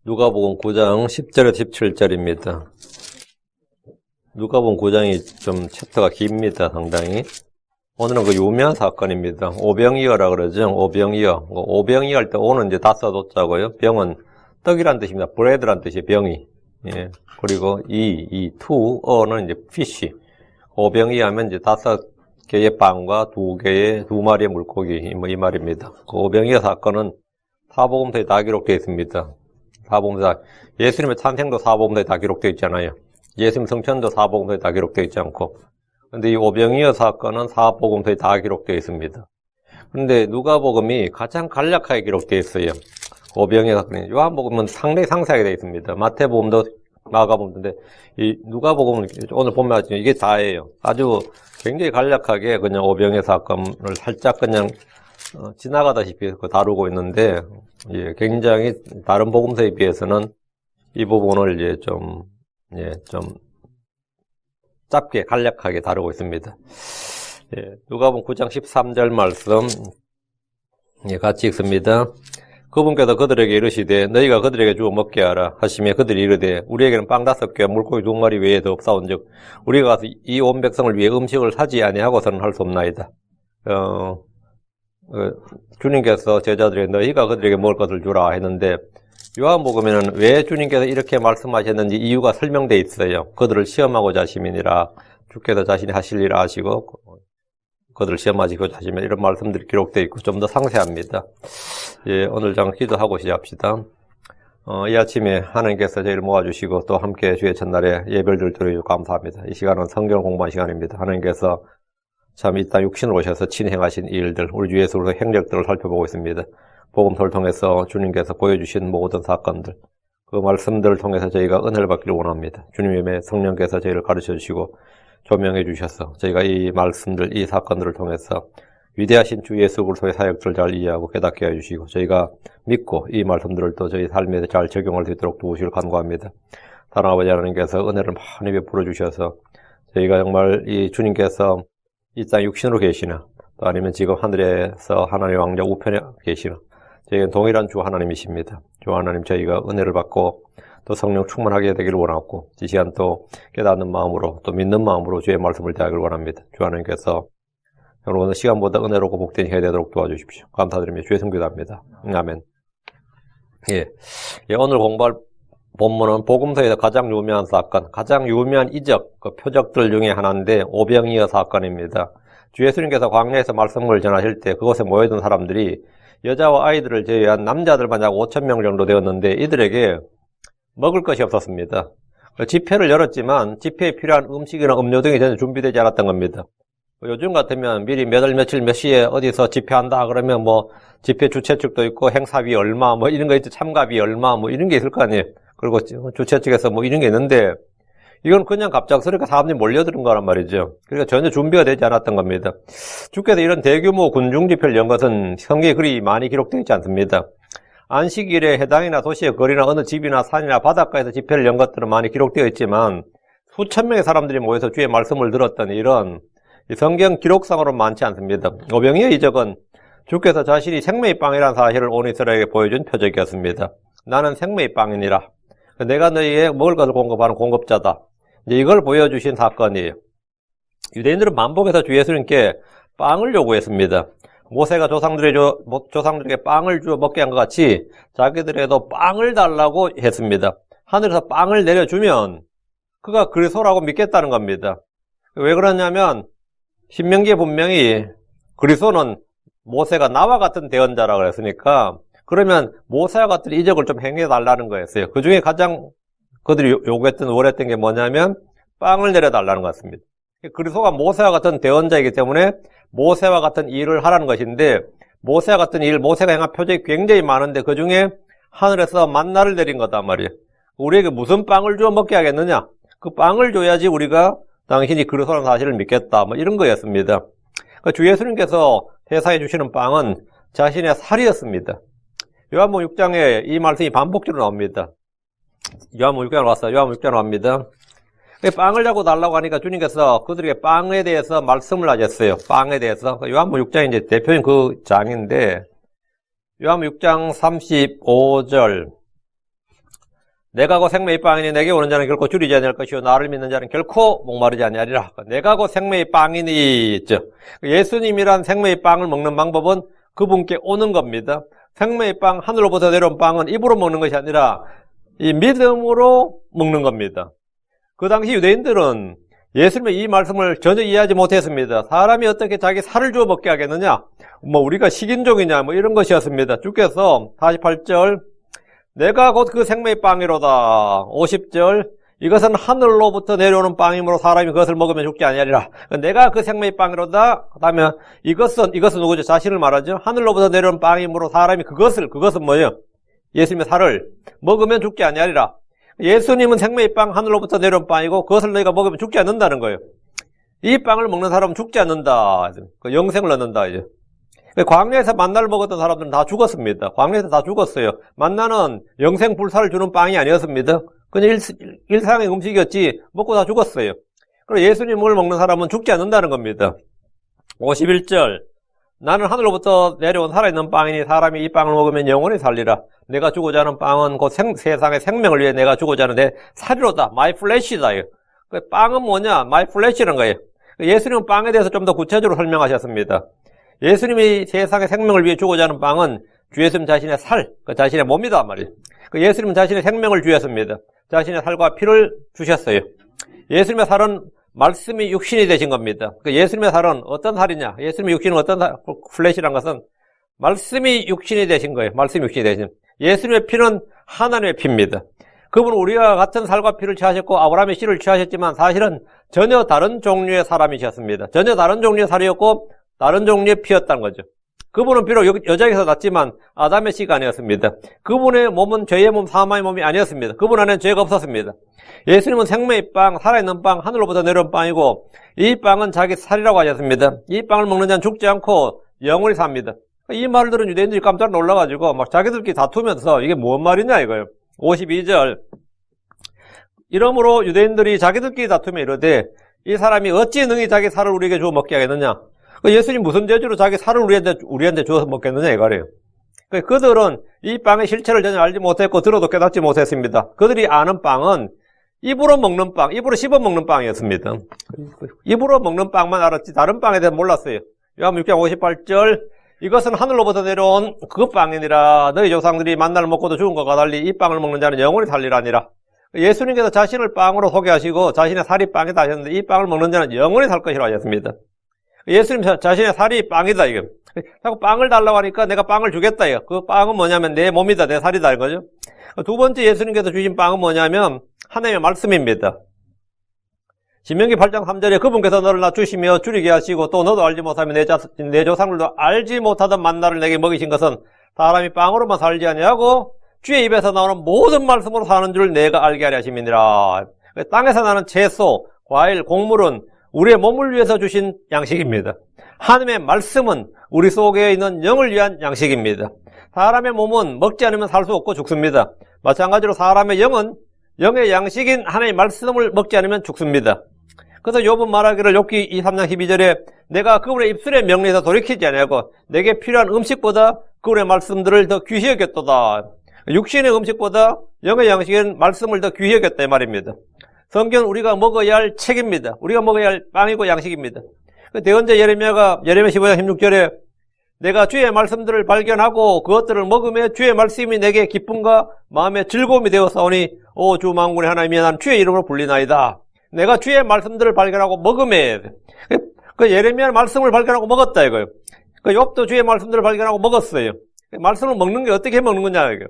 누가복음 9장 10절에서 17절입니다. 누가복음 9장이 좀 챕터가 깁니다, 상당히. 오늘은 그 유명한 사건입니다. 오병이어라 그러죠. 오병이어. 오병이어 할 때 오는 이제 다써도자고요. 병은 떡이란 뜻입니다. 브레드란 뜻이 병이. 예. 그리고 어는 이제 피쉬. 오병이어 하면 이제 5개의 빵과 2마리의 물고기, 뭐 이 말입니다. 그 오병이어 사건은 사복음서에 다 기록되어 있습니다. 사복음서, 예수님의 탄생도 사복음서에 다 기록되어 있잖아요. 예수님 성천도 사복음서에 다 기록되어 있지 않고. 근데 이 오병이어 사건은 사복음서에 다 기록되어 있습니다. 근데 누가복음이 가장 간략하게 기록되어 있어요. 오병이어 사건이. 요한복음은 상당히 상세하게 되어 있습니다. 마태복음도 마가복음인데, 이 누가복음은 오늘 보면 이게 다예요. 아주 굉장히 간략하게 그냥 오병이어 사건을 살짝 그냥 지나가다시피 다루고 있는데, 예, 굉장히 다른 복음서에 비해서는 이 부분을 이제 좀 짧게 간략하게 다루고 있습니다. 예, 누가복음 9장 13절 말씀, 예, 같이 읽습니다. 그분께서 그들에게 이르시되 너희가 그들에게 주어 먹게 하라 하시며 그들이 이르되 우리에게는 빵 5개와 물고기 2마리 외에 더 없사온즉 우리가 가서 이 온 백성을 위해 음식을 사지 아니하고서는 할 수 없나이다. 주님께서 제자들에게 너희가 그들에게 먹을 것을 주라 했는데, 요한복음에는 왜 주님께서 이렇게 말씀하셨는지 이유가 설명되어 있어요. 그들을 시험하고자 하심이니라. 주께서 자신이 하실 일을 아시고 그들을 시험하시고자 하시면 이런 말씀들이 기록되어 있고 좀 더 상세합니다. 예, 오늘 장 기도하고 시작합시다. 이 아침에 하나님께서 저희를 모아주시고 또 함께 주의 첫날에 예배를 드려주셔서 감사합니다. 이 시간은 성경을 공부하는 시간입니다. 하나님께서 참 이 땅 육신으로 오셔서 친히 행하신 일들, 우리 주 예수로서 행적들을 살펴보고 있습니다. 복음서를 통해서 주님께서 보여주신 모든 사건들, 그 말씀들을 통해서 저희가 은혜를 받기를 원합니다. 주님의 성령께서 저희를 가르쳐 주시고 조명해 주셔서 저희가 이 말씀들, 이 사건들을 통해서 위대하신 주 예수 그리스도의 사역들을 잘 이해하고 깨닫게 해주시고 저희가 믿고 이 말씀들을 또 저희 삶에 잘 적용할 수 있도록 도우시길 간구합니다. 사랑 아버지 하나님께서 은혜를 많이 베풀어 주셔서 저희가 정말 이 주님께서 이 땅 육신으로 계시나 또 아니면 지금 하늘에서 하나님의 왕자 우편에 계시나 저희는 동일한 주 하나님이십니다. 주 하나님 저희가 은혜를 받고 또 성령 충만하게 되기를 원하고 이 시간 또 깨닫는 마음으로 또 믿는 마음으로 주의 말씀을 대하기를 원합니다. 주 하나님께서 오늘 시간보다 은혜롭고 복된 해야 되도록 도와주십시오. 감사드리며 주의 성기도합니다. 아멘. 예, 오늘 공부할 본문은 복음서에서 가장 유명한 사건, 가장 유명한 이적, 그 표적들 중에 하나인데 오병이어 사건입니다. 주 예수님께서 광야에서 말씀을 전하실 때 그곳에 모여든 사람들이 여자와 아이들을 제외한 남자들만 약 5,000명 정도 되었는데 이들에게 먹을 것이 없었습니다. 집회를 열었지만 집회에 필요한 음식이나 음료 등이 전혀 준비되지 않았던 겁니다. 요즘 같으면 미리 몇 월 며칠 몇 시에 어디서 집회한다 그러면 뭐 집회 주최 측도 있고 행사비 얼마 뭐 이런 거 있죠. 참가비 얼마 뭐 이런 게 있을 거 아니에요. 그리고 주최 측에서 뭐 이런 게 있는데 이건 그냥 갑작스럽게 사람들이 몰려드는 거란 말이죠. 그러니까 전혀 준비가 되지 않았던 겁니다. 주께서 이런 대규모 군중 집회를 연 것은 성경에 그리 많이 기록되어 있지 않습니다. 안식일에 해당이나 도시의 거리나 어느 집이나 산이나 바닷가에서 집회를 연 것들은 많이 기록되어 있지만 수천 명의 사람들이 모여서 주의 말씀을 들었던 이런 성경 기록상으로는 많지 않습니다. 오병이어 이적은 주께서 자신이 생명의 빵이라는 사실을 온 이스라엘에게 보여준 표적이었습니다. 나는 생명의 빵이니라. 내가 너희에게 먹을 것을 공급하는 공급자다. 이제 이걸 보여주신 사건이에요. 유대인들은 반복해서 주 예수님께 빵을 요구했습니다. 모세가 조상들에게 빵을 주어 먹게 한 것 같이 자기들에게도 빵을 달라고 했습니다. 하늘에서 빵을 내려주면 그가 그리스도라고 믿겠다는 겁니다. 왜 그러냐면 신명기에 분명히 그리스도는 모세가 나와 같은 대언자라고 그랬으니까 그러면 모세와 같은 이적을 좀 행해달라는 거였어요. 그 중에 가장 그들이 요구했던, 원했던 게 뭐냐면 빵을 내려달라는 것 같습니다. 그리스도가 모세와 같은 대언자이기 때문에 모세와 같은 일을 하라는 것인데 모세와 같은 일, 모세가 행한 표적이 굉장히 많은데 그 중에 하늘에서 만나를 내린 거단 말이에요. 우리에게 무슨 빵을 주어 먹게 하겠느냐? 그 빵을 줘야지 우리가 당신이 그리스도라는 사실을 믿겠다. 뭐 이런 거였습니다. 그러니까 주 예수님께서 회사해 주시는 빵은 자신의 살이었습니다. 요한복음 6장에 이 말씀이 반복적으로 나옵니다. 요한복음 6장으로 왔어요. 요한복음 6장으로 갑니다. 빵을 자고 달라고 하니까 주님께서 그들에게 빵에 대해서 말씀을 하셨어요. 빵에 대해서. 요한복음 6장이 이제 대표인 그 장인데, 요한복음 6장 35절, 내가 곧 생명의 빵이니 내게 오는 자는 결코 줄이지 아니할 것이요 나를 믿는 자는 결코 목마르지 아니하리라. 내가 곧 생명의 빵이니 있죠. 예수님이란 생명의 빵을 먹는 방법은 그분께 오는 겁니다. 생명의 빵, 하늘로부터 내려온 빵은 입으로 먹는 것이 아니라 이 믿음으로 먹는 겁니다. 그 당시 유대인들은 예수님의 이 말씀을 전혀 이해하지 못했습니다. 사람이 어떻게 자기 살을 주어 먹게 하겠느냐? 우리가 식인종이냐? 이런 것이었습니다. 주께서 48절, 내가 곧 그 생명의 빵이로다. 50절, 이것은 하늘로부터 내려오는 빵이므로 사람이 그것을 먹으면 죽지 아니하리라. 내가 그 생명의 빵이로다. 그 다음에 이것은 누구죠? 자신을 말하죠. 하늘로부터 내려오는 빵이므로 사람이 그것은 뭐예요? 예수님의 살을 먹으면 죽지 아니하리라. 예수님은 생명의 빵, 하늘로부터 내려온 빵이고 그것을 너희가 먹으면 죽지 않는다는 거예요. 이 빵을 먹는 사람은 죽지 않는다. 영생을 얻는다. 이제. 광야에서 만나를 먹었던 사람들은 다 죽었습니다. 광야에서 다 죽었어요. 만나는 영생 불사를 주는 빵이 아니었습니다. 그냥 일상의 음식이었지 먹고 다 죽었어요. 그리고 예수님을 먹는 사람은 죽지 않는다는 겁니다. 51절, 나는 하늘로부터 내려온 살아있는 빵이니 사람이 이 빵을 먹으면 영원히 살리라. 내가 주고자 하는 빵은 곧 세상의 생명을 위해 내가 주고자 하는 내 살이로다. My flesh이다. 빵은 뭐냐? My flesh라는 거예요. 예수님은 빵에 대해서 좀 더 구체적으로 설명하셨습니다. 예수님이 세상의 생명을 위해 주고자 하는 빵은 주 예수님 자신의 살, 자신의 몸이다 말이에요. 예수님은 자신의 생명을 주셨습니다. 자신의 살과 피를 주셨어요. 예수님의 살은 말씀이 육신이 되신 겁니다. 예수님의 살은 어떤 살이냐? 예수님의 육신은 어떤 살? 플래시란 것은 말씀이 육신이 되신 거예요. 말씀이 육신이 되신. 예수님의 피는 하나님의 피입니다. 그분은 우리와 같은 살과 피를 취하셨고 아브라함의 씨를 취하셨지만 사실은 전혀 다른 종류의 사람이셨습니다. 전혀 다른 종류의 살이었고 다른 종류의 피였다는 거죠. 그분은 비록 여자에게서 났지만 아담의 씨가 아니었습니다. 그분의 몸은 죄의 몸, 사망의 몸이 아니었습니다. 그분 안에는 죄가 없었습니다. 예수님은 생명의 빵, 살아있는 빵, 하늘로부터 내려온 빵이고 이 빵은 자기 살이라고 하셨습니다. 이 빵을 먹는 자는 죽지 않고 영원히 삽니다. 이 말을 들은 유대인들이 깜짝 놀라가지고 막 자기들끼리 다투면서 이게 뭔 말이냐 이거예요. 52절, 이러므로 유대인들이 자기들끼리 다투며 이러되 이 사람이 어찌 능히 자기 살을 우리에게 주어 먹게 하겠느냐? 예수님 무슨 재주로 자기 살을 우리한테 주어서 먹겠느냐 이거래요. 그들은 이 빵의 실체를 전혀 알지 못했고 들어도 깨닫지 못했습니다. 그들이 아는 빵은 입으로 먹는 빵, 입으로 씹어 먹는 빵이었습니다. 입으로 먹는 빵만 알았지 다른 빵에 대해 몰랐어요. 요한복음 6장 58절, 이것은 하늘로부터 내려온 그 빵이니라. 너희 조상들이 만나를 먹고도 죽은 것과 달리 이 빵을 먹는 자는 영원히 살리라니라. 예수님께서 자신을 빵으로 소개하시고 자신의 살이 빵이다 하셨는데 이 빵을 먹는 자는 영원히 살 것이라고 하셨습니다. 예수님 자신의 살이 빵이다 이거. 자꾸 빵을 달라고 하니까 내가 빵을 주겠다 이거. 그 빵은 뭐냐면 내 몸이다, 내 살이다 이거죠. 두 번째 예수님께서 주신 빵은 뭐냐면 하나님의 말씀입니다. 신명기 8장 3절에 그분께서 너를 낮추시며 줄이게 하시고 또 너도 알지 못하며 내 조상들도 알지 못하던 만나를 내게 먹이신 것은 사람이 빵으로만 살지 아니하고 주의 입에서 나오는 모든 말씀으로 사는 줄 내가 알게 하려 하심이니라. 땅에서 나는 채소, 과일, 곡물은 우리의 몸을 위해서 주신 양식입니다. 하나님의 말씀은 우리 속에 있는 영을 위한 양식입니다. 사람의 몸은 먹지 않으면 살 수 없고 죽습니다. 마찬가지로 사람의 영은 영의 양식인 하나님의 말씀을 먹지 않으면 죽습니다. 그래서 욥은 말하기를 욥기 3장 12절에 내가 그분의 입술의 명령에서 돌이키지 아니하고 내게 필요한 음식보다 그분의 말씀들을 더 귀히 여겼도다. 육신의 음식보다 영의 양식인 말씀을 더 귀히 여겼다 이 말입니다. 성경은 우리가 먹어야 할 책입니다. 우리가 먹어야 할 빵이고 양식입니다. 대언자 예레미야 15장 16절에 내가 주의 말씀들을 발견하고 그것들을 먹으며 주의 말씀이 내게 기쁨과 마음의 즐거움이 되었사오니 오 주 만군의 하나님이여 난 주의 이름으로 불리나이다. 내가 주의 말씀들을 발견하고 먹으며 그 예레미야 말씀을 발견하고 먹었다 이거예요. 그 욥도 주의 말씀들을 발견하고 먹었어요. 말씀을 먹는 게 어떻게 먹는 거냐 이거.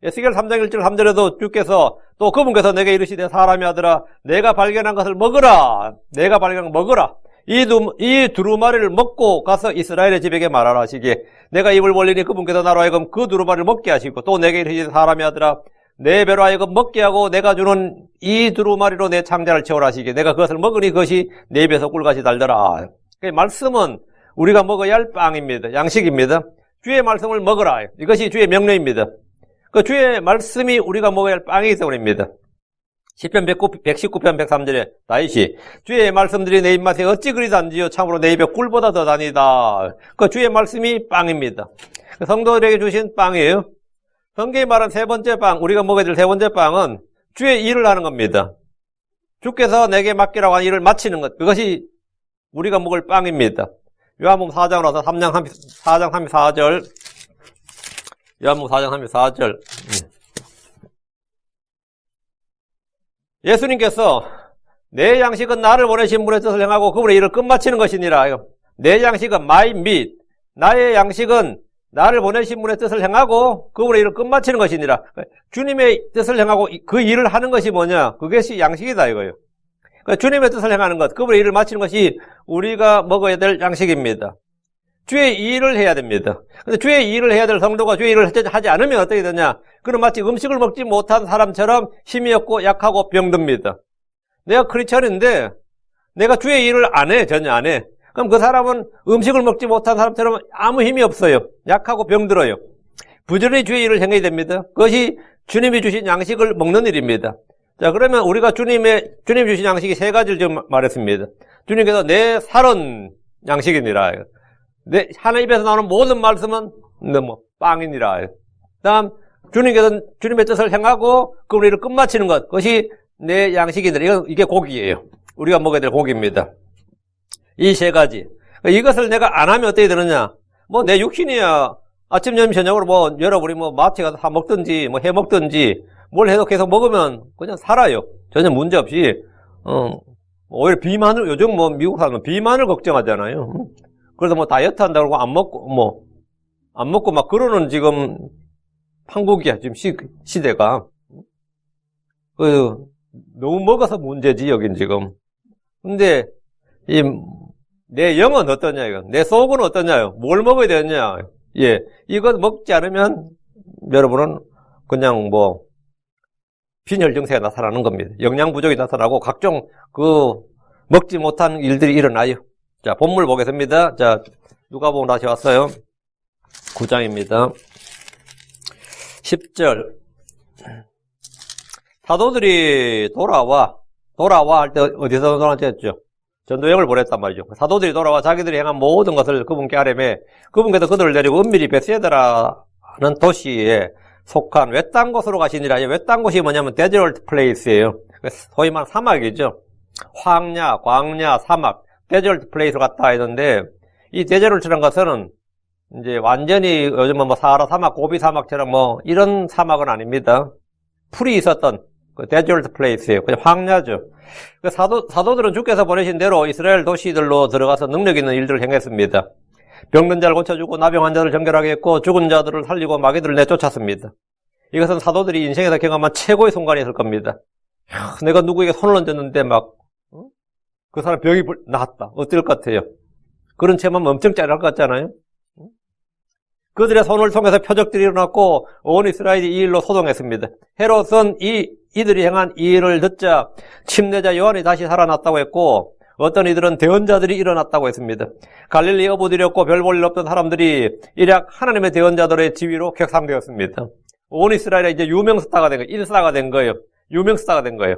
에스겔 3장 1절 3절에도 주께서 또 그분께서 내게 이르시되 사람이 아들아 내가 발견한 것을 먹으라. 내가 발견한 걸 먹으라. 이 두루마리를 먹고 가서 이스라엘의 집에게 말하라 하시기에 내가 입을 벌리니 그분께서 나로 하여금 그 두루마리를 먹게 하시고 또 내게 이르시되 사람이 아들아 내 배로 하여금 먹게 하고 내가 주는 이 두루마리로 내 창자를 채우라 하시기에 내가 그것을 먹으니 그것이 내 입에서 꿀같이 달더라. 말씀은 우리가 먹어야 할 빵입니다. 양식입니다. 주의 말씀을 먹으라. 이것이 주의 명령입니다. 그 주의 말씀이 우리가 먹어야 할 빵이기 때문입니다. 시편 119편 103절에 다윗이 주의 말씀들이 내 입맛에 어찌 그리 단지요 참으로 내 입에 꿀보다 더 다니다. 그 주의 말씀이 빵입니다. 성도들에게 주신 빵이에요. 성경이 말한 세 번째 빵, 우리가 먹어야 될 세 번째 빵은 주의 일을 하는 겁니다. 주께서 내게 맡기라고 한 일을 마치는 것, 그것이 우리가 먹을 빵입니다. 요한복음 4장으로 와서 4장 34절, 요한복음 4장 34절. 예수님께서 내 양식은 나를 보내신 분의 뜻을 행하고 그분의 일을 끝마치는 것이니라. 내 양식은 my meat, 나의 양식은 나를 보내신 분의 뜻을 행하고 그분의 일을 끝마치는 것이니라. 주님의 뜻을 행하고 그 일을 하는 것이 뭐냐? 그것이 양식이다 이거예요. 그러니까 주님의 뜻을 행하는 것, 그분의 일을 마치는 것이 우리가 먹어야 될 양식입니다. 주의 일을 해야 됩니다. 근데 주의 일을 해야 될 성도가 주의 일을 하지 않으면 어떻게 되냐? 그는 마치 음식을 먹지 못한 사람처럼 힘이 없고 약하고 병듭니다. 내가 크리스천인데 내가 주의 일을 안 해, 전혀 안 해. 그럼 그 사람은 음식을 먹지 못한 사람처럼 아무 힘이 없어요. 약하고 병들어요. 부지런히 주의 일을 행해야 됩니다. 그것이 주님이 주신 양식을 먹는 일입니다. 자, 그러면 우리가 주님이 주신 양식이 세 가지를 지금 말했습니다. 주님께서 내 살은 양식이니라. 하나님 입에서 나오는 모든 말씀은 빵이니라. 다음, 주님께서 주님의 뜻을 행하고 그분의 일을 끝마치는 것. 그것이 내 양식이니라. 이게 고기예요. 우리가 먹어야 될 고기입니다. 이 세 가지. 이것을 내가 안 하면 어떻게 되느냐? 내 육신이야. 아침, 점심, 저녁으로 여러분이 마트에 가서 사 먹든지, 해 먹든지, 뭘 해도 계속 먹으면 그냥 살아요. 전혀 문제 없이. 오히려 비만을, 요즘 미국 사람은 비만을 걱정하잖아요. 그래서 다이어트 한다고 안 먹고 막 그러는 지금 한국이야, 지금 시대가. 너무 먹어서 문제지, 여긴 지금. 근데, 내 영은 어떠냐, 이거. 내 속은 어떠냐요? 뭘 먹어야 되느냐. 예. 이것 먹지 않으면, 여러분은 그냥 빈혈 증세가 나타나는 겁니다. 영양 부족이 나타나고, 각종 먹지 못한 일들이 일어나요. 자, 본문 보겠습니다. 자, 누가복음 다시 왔어요. 9장입니다. 10절. 사도들이 돌아와 할 때 어디서 돌아왔죠? 전도여행을 보냈단 말이죠. 사도들이 돌아와 자기들이 행한 모든 것을 그분께 아뢰매 그분께서 그들을 데리고 은밀히 베세다라는 도시에 속한 외딴 곳으로 가시니라. 외딴 곳이 뭐냐면 데저트 플레이스예요. 소위 말하는 사막이죠. 황야, 광야, 사막, 데저트 플레이스로 갔다 했는데 이 데저트라는 것은 이제 완전히 요즘 사하라 사막, 고비 사막처럼 이런 사막은 아닙니다. 풀이 있었던 그 데저트 플레이스예요. 그냥 황야죠. 그 사도들은 주께서 보내신 대로 이스라엘 도시들로 들어가서 능력 있는 일들을 행했습니다. 병든 자를 고쳐주고 나병 환자를 정결하게 했고 죽은 자들을 살리고 마귀들을 내쫓았습니다. 이것은 사도들이 인생에서 경험한 최고의 순간이었을 겁니다. 내가 누구에게 손을 얹었는데 그 사람 병이 나았다. 어떨 것 같아요? 그런 체험하면 엄청 짜릿할 것 같잖아요? 그들의 손을 통해서 표적들이 일어났고 온 이스라엘이 이 일로 소동했습니다. 헤롯은 이들이 행한 이 일을 듣자 침례자 요한이 다시 살아났다고 했고 어떤 이들은 대언자들이 일어났다고 했습니다. 갈릴리 어부들이었고 별 볼 일 없던 사람들이 일약 하나님의 대언자들의 지위로 격상되었습니다. 온 이스라엘에 이제 유명스타가 된 거예요. 일사가 된 거예요. 유명스타가 된 거예요.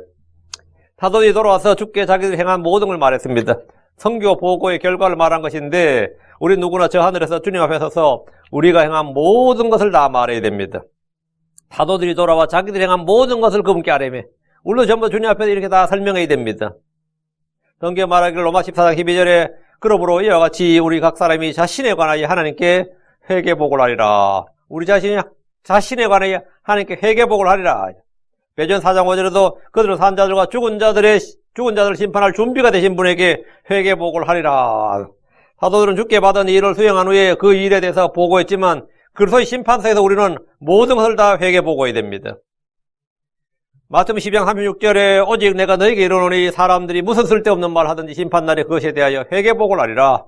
사도들이 돌아와서 주께 자기들이 행한 모든 걸 말했습니다. 선교 보고의 결과를 말한 것인데 우리 누구나 저 하늘에서 주님 앞에 서서 우리가 행한 모든 것을 다 말해야 됩니다. 사도들이 돌아와 자기들이 행한 모든 것을 그분께 아뢰매 물론 전부 주님 앞에 이렇게 다 설명해야 됩니다. 성경 말하기를 로마 14장 12절에 그러므로 이와 같이 우리 각 사람이 자신에 관하여 하나님께 회개복을 하리라. 우리 자신에 관하여 하나님께 회개복을 하리라. 베드로 4장 5절에도 그들은 산 자들과 죽은 자들을 심판할 준비가 되신 분에게 회개복을 하리라. 사도들은 주께 받은 일을 수행한 후에 그 일에 대해서 보고했지만 그리스도의 심판서에서 우리는 모든 것을 다 회개보고해야 됩니다. 마태복음 12장 36절에 오직 내가 너에게 이르노니 사람들이 무슨 쓸데없는 말 하든지 심판날에 그것에 대하여 회개보고를 하리라.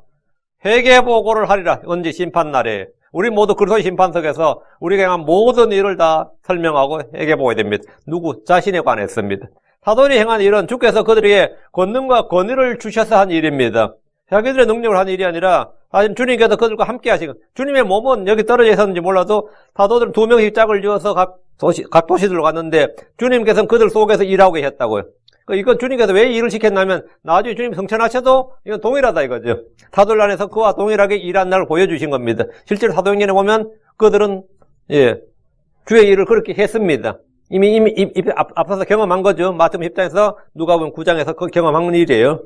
회개보고를 하리라. 언제? 심판날에. 우리 모두 그리스도의 심판석에서 우리가 행한 모든 일을 다 설명하고 회개보고해야 됩니다. 누구? 자신에 관했습니다. 사도들이 행한 일은 주께서 그들에게 권능과 권위를 주셔서 한 일입니다. 자기들의 능력을 한 일이 아니라 사실 주님께서 그들과 함께 하시고 주님의 몸은 여기 떨어져 있었는지 몰라도 사도들은 2명씩 짝을 지어서 각 도시들로 갔는데 주님께서는 그들 속에서 일하고 계셨다고요. 이건 주님께서 왜 일을 시켰냐면 나중에 주님 성천하셔도 이건 동일하다 이거죠. 사도들 안에서 그와 동일하게 일한 날을 보여주신 겁니다. 실제로 사도행전에 보면 그들은 주의 일을 그렇게 했습니다. 이미 앞서서 경험한 거죠. 마태복음 10장에서 누가복음 9장에서 그 경험한 일이에요.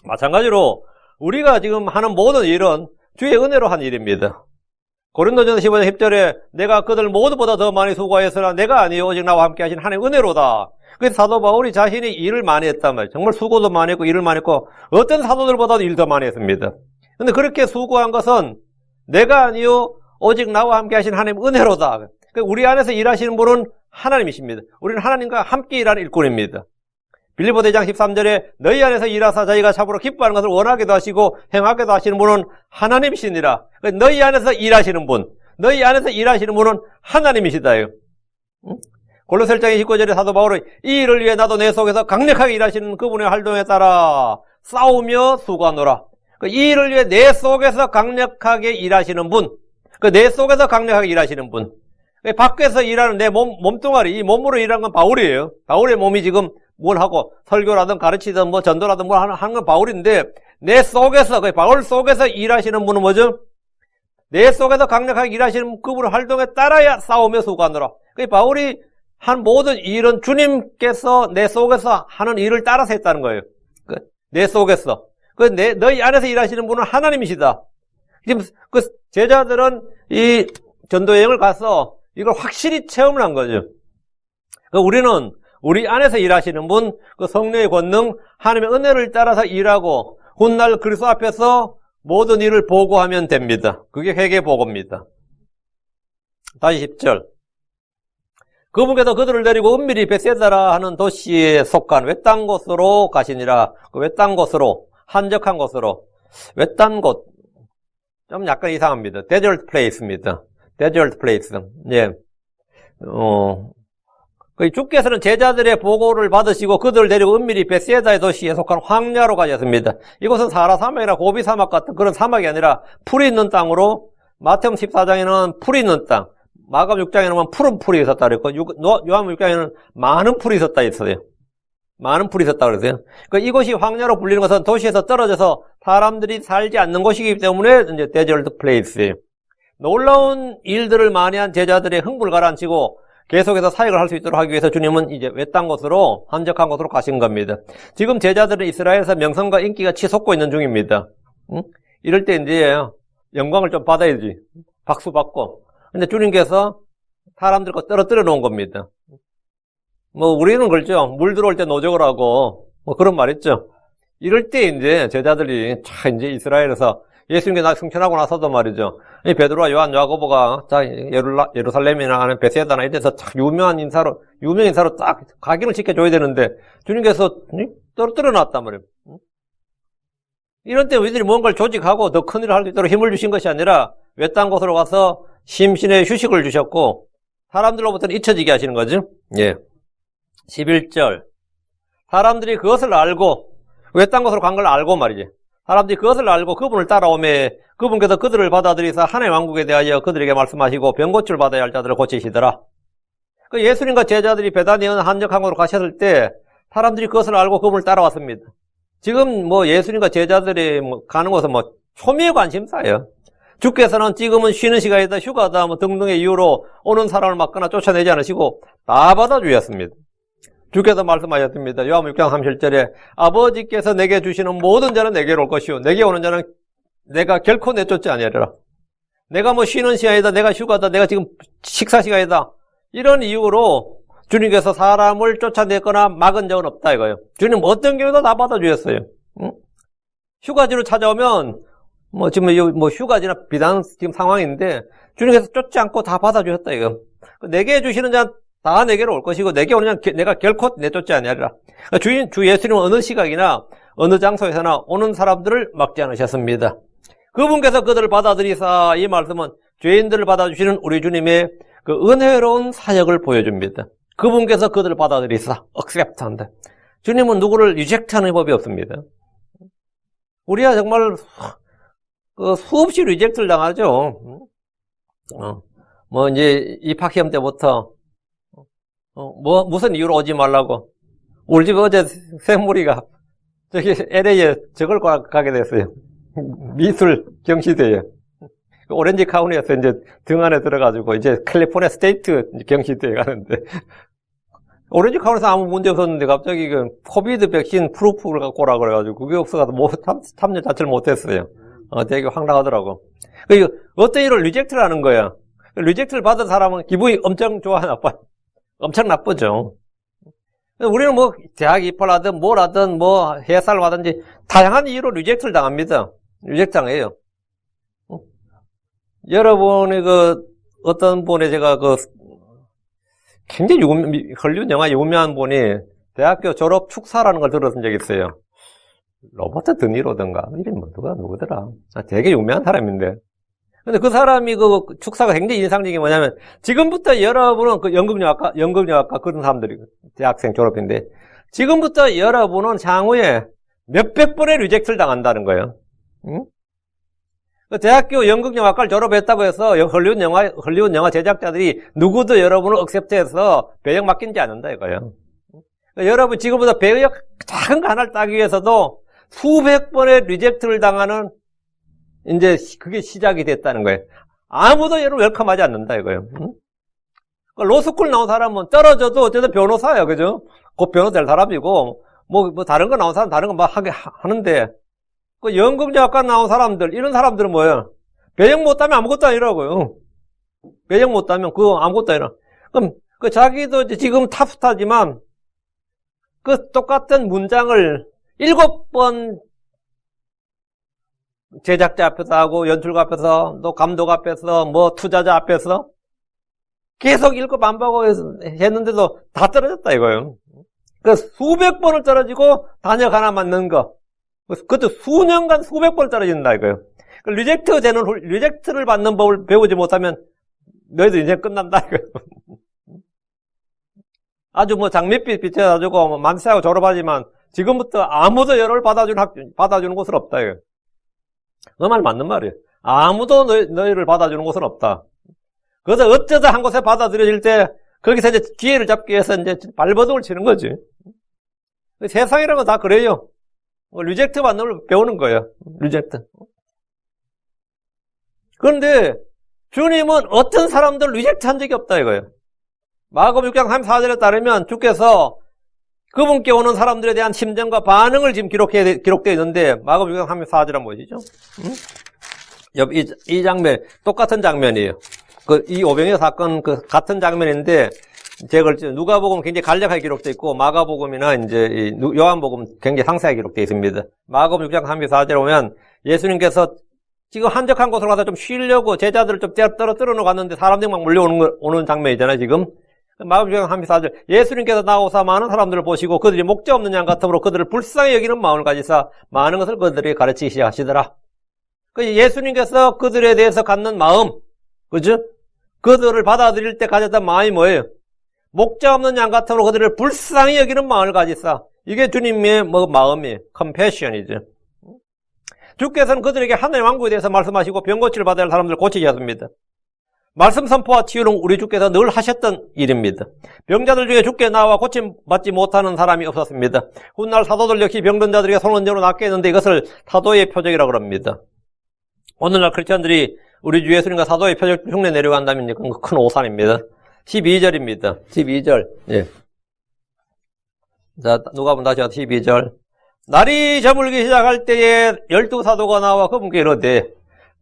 마찬가지로 우리가 지금 하는 모든 일은 주의 은혜로 한 일입니다. 고린도전서 15장 10절에 내가 그들 모두보다 더 많이 수고하였으나 내가 아니요 오직 나와 함께 하신 하나님의 은혜로다. 그래서 사도 바울이 자신이 일을 많이 했단 말이에요. 정말 수고도 많이 했고 일을 많이 했고 어떤 사도들보다도 일을 더 많이 했습니다. 그런데 그렇게 수고한 것은 내가 아니요 오직 나와 함께 하신 하나님의 은혜로다. 우리 안에서 일하시는 분은 하나님이십니다. 우리는 하나님과 함께 일하는 일꾼입니다. 빌립보 대장 13절에 너희 안에서 일하사 저희가 참으로 기뻐하는 것을 원하기도 하시고 행하기도 하시는 분은 하나님이시니라. 너희 안에서 일하시는 분, 너희 안에서 일하시는 분은 하나님이시다요. 골로새 1장 29절에 사도 바울은 이 일을 위해 나도 내 속에서 강력하게 일하시는 그분의 활동에 따라 싸우며 수고하노라. 이 일을 위해 내 속에서 강력하게 일하시는 분, 내 속에서 강력하게 일하시는 분, 밖에서 일하는 내 몸뚱아리, 이 몸으로 일하는 건 바울이에요. 바울의 몸이 지금 뭘 하고 설교라든 가르치든 뭐 전도라든 뭘 하는 건 바울인데 내 속에서 바울 속에서 일하시는 분은 뭐죠? 내 속에서 강력하게 일하시는 그분의 활동에 따라야 싸우며 수고하노라. 바울이 한 모든 일은 주님께서 내 속에서 하는 일을 따라서 했다는 거예요. 내 속에서. 너희 안에서 일하시는 분은 하나님이시다. 지금 제자들은 이 전도 여행을 가서 이걸 확실히 체험을 한 거죠. 우리는 우리 안에서 일하시는 분, 성령의 권능, 하나님의 은혜를 따라서 일하고 훗날 그리스도 앞에서 모든 일을 보고하면 됩니다. 그게 회개 보고입니다. 다시 10절. 그분께서 그들을 데리고 은밀히 베세다라 하는 도시에 속한 외딴 곳으로 가시니라. 외딴 곳으로, 한적한 곳으로. 외딴 곳. 좀 약간 이상합니다. Desert place입니다. Desert place. 예. 주께서는 제자들의 보고를 받으시고 그들을 데리고 은밀히 베세다의 도시에 속한 황야로 가셨습니다. 이곳은 사하라 사막이나 고비 사막 같은 그런 사막이 아니라 풀이 있는 땅으로 마태복음 14장에는 풀이 있는 땅, 마가복음 6장에는 푸른 풀이 있었다 그랬고 요한복음 6장에는 많은 풀이 있었다 했어요. 많은 풀이 있었다 그랬어요. 이곳이 황야로 불리는 것은 도시에서 떨어져서 사람들이 살지 않는 곳이기 때문에 이제 데저트 플레이스예요. 놀라운 일들을 많이 한 제자들의 흥분을 가라앉히고 계속해서 사역을 할 수 있도록 하기 위해서 주님은 이제 외딴 곳으로, 한적한 곳으로 가신 겁니다. 지금 제자들은 이스라엘에서 명성과 인기가 치솟고 있는 중입니다. 이럴 때 이제 영광을 좀 받아야지. 박수 받고. 근데 주님께서 사람들 거 떨어뜨려 놓은 겁니다. 우리는 그렇죠. 물 들어올 때 노적을 하고, 그런 말 있죠. 이럴 때 이제 제자들이 이제 이스라엘에서 예수님께 승천하고 나서도 말이죠. 이 베드로와 요한, 야고보가 예루살렘이나 아니면 베세다나 이래서 유명 인사로 딱 각인을 시켜줘야 되는데 주님께서 떨어뜨려 놨단 말이에요. 이런 때 우리들이 뭔가를 조직하고 더 큰 일을 할 수 있도록 힘을 주신 것이 아니라 외딴 곳으로 가서 심신의 휴식을 주셨고 사람들로부터는 잊혀지게 하시는 거죠. 예. 11절. 사람들이 그것을 알고 외딴 곳으로 간 걸 알고 말이지. 사람들이 그것을 알고 그분을 따라오매 그분께서 그들을 받아들이사 하나님의 왕국에 대하여 그들에게 말씀하시고 병고치를 받아야 할 자들을 고치시더라. 예수님과 제자들이 베다니에 한적한 곳으로 가셨을 때 사람들이 그것을 알고 그분을 따라왔습니다. 지금 예수님과 제자들이 가는 곳은 초미의 관심사예요. 주께서는 지금은 쉬는 시간이다, 휴가다, 등등의 이유로 오는 사람을 막거나 쫓아내지 않으시고 다 받아주셨습니다. 주께서 말씀하셨습니다. 요한복음 6장 37절에 아버지께서 내게 주시는 모든 자는 내게로 올 것이요 내게 오는 자는 내가 결코 내쫓지 아니하리라. 내가 쉬는 시간이다, 내가 휴가다, 내가 지금 식사 시간이다, 이런 이유로 주님께서 사람을 쫓아냈거나 막은 적은 없다 이거예요. 주님 어떤 경우도 다 받아주셨어요. 휴가지로 찾아오면 지금 휴가지나 비단 지금 상황인데 주님께서 쫓지 않고 다 받아주셨다 이거. 내게 주시는 자는 다 내게로 올 것이고 내게 오는 자는 내가 결코 내쫓지 아니하리라. 주 예수님은 어느 시각이나 어느 장소에서나 오는 사람들을 막지 않으셨습니다. 그분께서 그들을 받아들이사, 이 말씀은 죄인들을 받아주시는 우리 주님의 그 은혜로운 사역을 보여줍니다. 그분께서 그들을 받아들이사, accept한다. 주님은 누구를 리젝트하는 법이 없습니다. 우리가 정말 수없이 리젝트를 당하죠. 이제 입학시험 때부터 무슨 이유로 오지 말라고. 우리 집 어제 생물이가 저기 LA에 저걸 가게 됐어요. 미술 경시대에. 오렌지 카운티에서 이제 등 안에 들어가지고 이제 캘리포니아 스테이트 경시대에 가는데 오렌지 카운티에서 아무 문제 없었는데 갑자기 그 코비드 백신 프루프를 갖고 오라 그래가지고 그게 없어가지고 뭐 참여 자체를 못했어요. 되게 황당하더라고. 그 어떤 일을 리젝트를 하는 거야. 리젝트를 받은 사람은 기분이 엄청 좋아, 나빠? 엄청 나쁘죠. 우리는 뭐 대학 입학을 하든 뭘 하든 뭐 회사를 하든지 다양한 이유로 리젝트를 당합니다. 리젝트 당해요. 여러분이 어떤 분이 제가 굉장히 헐리우드 영화 유명한 분이 대학교 졸업 축사라는 걸 들었은 적이 있어요. 로버트 드니로든가 이름이 누구더라? 되게 유명한 사람인데. 근데 그 사람이 축사가 굉장히 인상적인 게 뭐냐면 지금부터 여러분은 연극영화과 그런 사람들이 대학생 졸업인데 지금부터 여러분은 향후에 몇백 번의 리젝트를 당한다는 거예요. 응? 대학교 연극영화과를 졸업했다고 해서 헐리우드 영화 제작자들이 누구도 여러분을 억셉트해서 배역 맡긴지 않는다 이거예요. 여러분 지금보다 배역 작은 거 하나를 따기 위해서도 수백 번의 리젝트를 당하는 이제 그게 시작이 됐다는 거예요. 아무도 여러분 웰컴하지 않는다 이거예요. 응? 로스쿨 나온 사람은 떨어져도 어쨌든 변호사예요, 그죠? 곧 변호 될 사람이고 뭐 다른 거 나온 사람 다른 거 막 하는데 그 연극영화과 나온 사람들 이런 사람들은 뭐예요? 배역 못하면 아무것도 아니라고요. 배역 못하면 그거 아무것도 아니라. 그럼 자기도 이제 지금 탑스타지만 그 똑같은 문장을 7번 제작자 앞에서 하고 연출가 앞에서 또 감독 앞에서 뭐 투자자 앞에서 계속 읽고 반복하고 했는데도 다 떨어졌다 이거예요. 그 수백 번을 떨어지고 단역 하나 맞는 거 그것도 수년간 수백 번 떨어진다 이거예요. 리젝트를 받는 법을 배우지 못하면 너희들 인생 끝난다 이거예요. 아주 뭐 장밋빛 비춰가지고 뭐 만세하고 졸업하지만 지금부터 아무도 여러를 받아주는 곳은 없다 이거예요. 그 말 맞는 말이에요. 아무도 너희를 받아주는 곳은 없다. 그래서 어쩌다 한 곳에 받아들여질 때 거기서 이제 기회를 잡기 위해서 이제 발버둥을 치는 거지. 세상이라는 건 다 그래요. 리젝트 받는 걸 배우는 거예요. 리젝트. 그런데 주님은 어떤 사람들 리젝트 한 적이 없다 이거예요. 마가복음 6장 34절에 따르면 주께서 그분께 오는 사람들에 대한 심정과 반응을 지금 기록되어 있는데 마가복음 6장 34절 한번 보시죠. 이 장면 똑같은 장면이에요. 이 오병이어 사건 같은 장면인데 제가 누가복음 굉장히 간략하게 기록되어 있고 마가복음이나 이제 요한복음 굉장히 상세하게 기록되어 있습니다. 마가복음 6장 34절에 보면 예수님께서 지금 한적한 곳으로 가서 좀 쉬려고 제자들을 좀 떨어뜨려 갔는데 사람들이 막 몰려오는 장면이잖아요, 지금. 마가복음 6장 34절. 예수님께서 나오사 많은 사람들을 보시고 그들이 목자 없는 양 같으므로 그들을 불쌍히 여기는 마음을 가지사 많은 것을 그들에게 가르치기 시작하시더라. 예수님께서 그들에 대해서 갖는 마음, 그죠? 그들을 받아들일 때 가졌던 마음이 뭐예요? 목자 없는 양 같으므로 그들을 불쌍히 여기는 마음을 가지사. 이게 주님의 마음이에요. 컴패션이죠. 주께서는 그들에게 하나님의 왕국에 대해서 말씀하시고 병 고치를 받아야 할 사람들을 고치셨습니다. 말씀 선포와 치유는 우리 주께서 늘 하셨던 일입니다. 병자들 중에 주께 나와 고침받지 못하는 사람이 없었습니다. 훗날 사도들 역시 병든 자들에게 손 얹어 낫게 했는데 이것을 사도의 표적이라고 합니다. 오늘날 크리스천들이 우리 주 예수님과 사도의 표적 흉내 내려고 한다면 그건 큰 오산입니다. 12절입니다. 12절. 예. 자, 누가복음 다시 12절. 날이 저물기 시작할 때에 12사도가 나와 그분께 이르되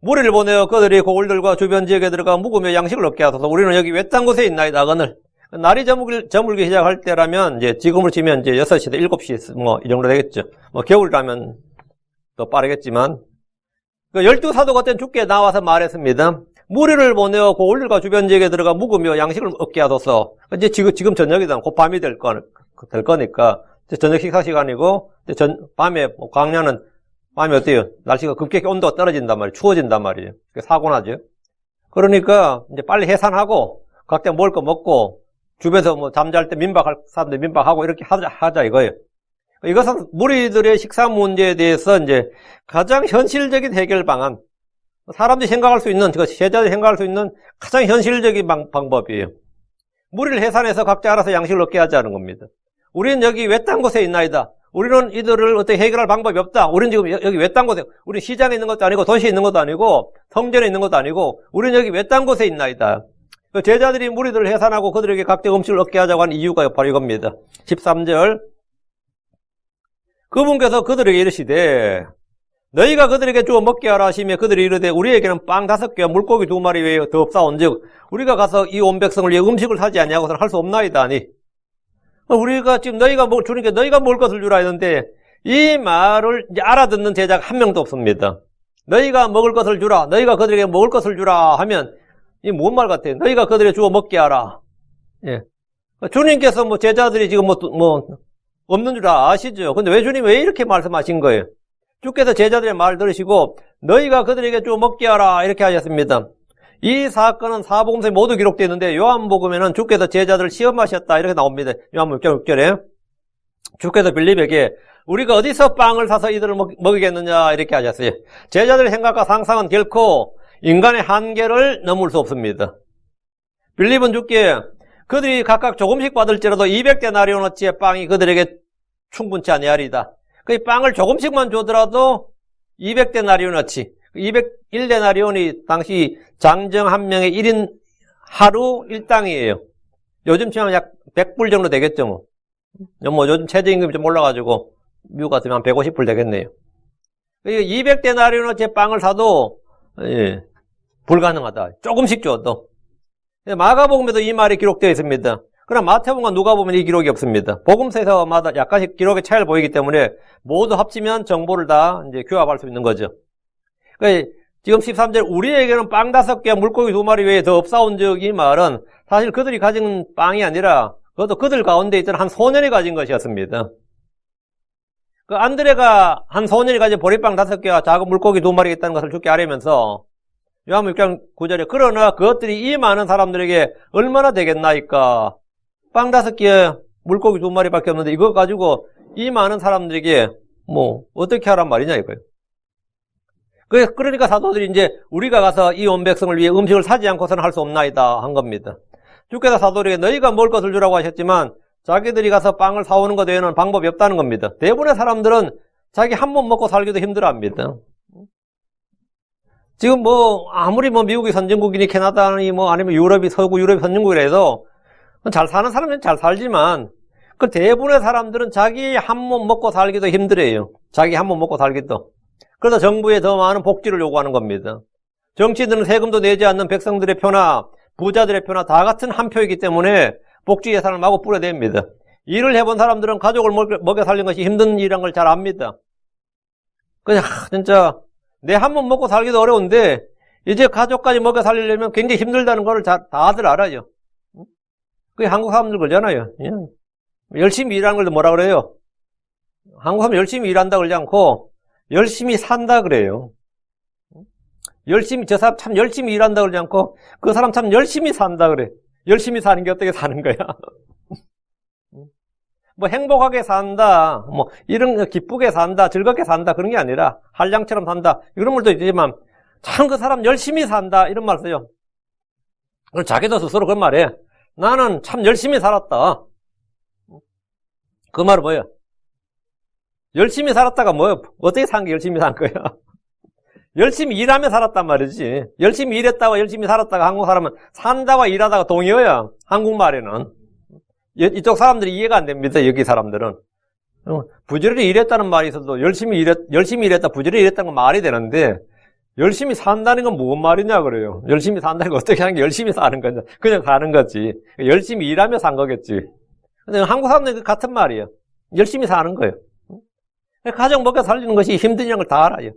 무리를 보내어 그들이 고을들과 주변 지역에 들어가 묵으며 양식을 얻게 하소서. 우리는 여기 외딴 곳에 있나이다. 그늘. 날이 저물기 시작할 때라면 이제 지금으로 치면 이제 6시에서 7시 뭐 이 정도 되겠죠. 뭐 겨울이라면 더 빠르겠지만 12사도가 그때 주께 나와서 말했습니다. 무리를 보내어 고을들과 주변 지역에 들어가 묵으며 양식을 얻게 하소서. 이제 지금 저녁이다. 곧 밤이 될 거니까 저녁 식사 시간이고 밤에 광야는 밤에 어때요? 날씨가 급격히 온도가 떨어진단 말이에요. 추워진단 말이에요. 사고 나죠. 그러니까 이제 빨리 해산하고 각자 먹을 거 먹고 주변에서 뭐 잠잘 때 민박할 사람들 민박하고 이렇게 하자 이거예요. 이것은 무리들의 식사 문제에 대해서 이제 가장 현실적인 해결 방안, 사람들이 생각할 수 있는, 제자들이 생각할 수 있는 가장 현실적인 방법이에요. 무리를 해산해서 각자 알아서 양식을 얻게 하자는 겁니다. 우리는 여기 외딴 곳에 있나이다. 우리는 이들을 어떻게 해결할 방법이 없다. 우리는 지금 여기 외딴 곳에, 우리 시장에 있는 것도 아니고 도시에 있는 것도 아니고 성전에 있는 것도 아니고 우리는 여기 외딴 곳에 있나이다. 그 제자들이 무리들을 해산하고 그들에게 각종 음식을 얻게 하자고 하는 이유가 바로 이겁니다. 13절. 그분께서 그들에게 이르시되 너희가 그들에게 주어 먹게 하라 하시며 그들이 이르되 우리에게는 빵 5개와 물고기 2마리 외에 더 없사온즉 우리가 가서 이 온 백성을 위해 음식을 사지 아니하고서는 할 수 없나이다 하니 우리가 지금 너희가 주님께 너희가 먹을 것을 주라 했는데 이 말을 이제 알아듣는 제자가 한 명도 없습니다. 너희가 먹을 것을 주라, 너희가 그들에게 먹을 것을 주라 하면 이 뭔 말 같아요? 너희가 그들에게 주어 먹게 하라. 예. 주님께서 제자들이 지금 없는 줄 아시죠? 근데 왜 주님 왜 이렇게 말씀하신 거예요? 주께서 제자들의 말을 들으시고 너희가 그들에게 주어 먹게 하라 이렇게 하셨습니다. 이 사건은 사복음서에 모두 기록되어 있는데 요한복음에는 주께서 제자들을 시험하셨다 이렇게 나옵니다. 요한복음 6절에 주께서 빌립에게 우리가 어디서 빵을 사서 이들을 먹이겠느냐 이렇게 하셨어요. 제자들의 생각과 상상은 결코 인간의 한계를 넘을 수 없습니다. 빌립은 주께 그들이 각각 조금씩 받을지라도 200데나리온어치의 빵이 그들에게 충분치 아니하리다. 그 빵을 조금씩만 주더라도 200데나리온어치, 201데나리온이 당시 장정 한 명의 1인 하루 일당이에요. 요즘 치면 약 100불 정도 되겠죠. 요즘 최저임금이 좀 올라가지고 미국 같으면 한 150불 되겠네요. 200데나리온어치의 빵을 사도 불가능하다. 조금씩 줘도. 마가복음에도 이 말이 기록되어 있습니다. 그러나 마태복음과 누가복음은 이 기록이 없습니다. 복음서에서마다 약간씩 기록의 차이를 보이기 때문에 모두 합치면 정보를 다 이제 규합할 수 있는 거죠. 그러니까 지금 13절 우리에게는 빵 5개와 물고기 2마리 외에 더 없사온 적 이 말은 사실 그들이 가진 빵이 아니라 그것도 그들 가운데 있던 한 소년이 가진 것이었습니다. 그 안드레가 한 소년이 가진 보리빵 5개와 작은 물고기 2마리가 있다는 것을 주께 아뢰면서 요한복음 6장 9절에 그러나 그것들이 이 많은 사람들에게 얼마나 되겠나이까. 빵 5개 물고기 2마리밖에 없는데 이거 가지고 이 많은 사람들에게 어떻게 하란 말이냐 이거예요. 그러니까 사도들이 이제 우리가 가서 이 온 백성을 위해 음식을 사지 않고서는 할 수 없나이다 한 겁니다. 주께서 사도들에게 너희가 먹을 것을 주라고 하셨지만 자기들이 가서 빵을 사오는 것 외에는 방법이 없다는 겁니다. 대부분의 사람들은 자기 한 몸 먹고 살기도 힘들어합니다. 지금 아무리 미국이 선진국이니 캐나다니 아니면 유럽이 서구 유럽이 선진국이라도 잘 사는 사람은 잘 살지만 그 대부분의 사람들은 자기 한 몸 먹고 살기도 힘들어요. 자기 한 몸 먹고 살기도. 그래서 정부에 더 많은 복지를 요구하는 겁니다. 정치인들은 세금도 내지 않는 백성들의 표나 부자들의 표나 다 같은 한 표이기 때문에 복지 예산을 마구 뿌려댑니다. 일을 해본 사람들은 가족을 먹여 살리는 것이 힘든 일이란 걸 잘 압니다. 그냥 진짜 내 한 몸 먹고 살기도 어려운데 이제 가족까지 먹여 살리려면 굉장히 힘들다는 걸 다들 알아요. 그게 한국 사람들 그러잖아요. 열심히 일하는 걸 뭐라 그래요? 한국 사람 열심히 일한다 그러지 않고 열심히 산다 그래요. 저 사람 참 열심히 일한다 그러지 않고 그 사람 참 열심히 산다 그래. 열심히 사는 게 어떻게 사는 거야? 행복하게 산다, 이런 기쁘게 산다, 즐겁게 산다 그런 게 아니라 한량처럼 산다 이런 말도 있지만 참 그 사람 열심히 산다 이런 말 써요. 그럼 자기도 스스로 그런 말해. 나는 참 열심히 살았다. 그 말은 뭐예요? 열심히 살았다가 뭐예요? 어떻게 산 게 열심히 산 거야? 열심히 일하며 살았단 말이지. 열심히 일했다가 열심히 살았다가 한국 사람은 산다와 일하다가 동의어야. 한국말에는. 이쪽 사람들이 이해가 안 됩니다. 여기 사람들은. 부지런히 일했다는 말이 있어도 열심히 일했다, 부지런히 일했다는 건 말이 되는데 열심히 산다는 건 무슨 말이냐 그래요. 열심히 산다는 건 어떻게 하는 게 열심히 사는 거냐. 그냥 사는 거지. 열심히 일하며 산 거겠지. 근데 한국 사람들은 같은 말이에요. 열심히 사는 거예요. 가정 먹여 살리는 것이 힘든 걸 다 알아요.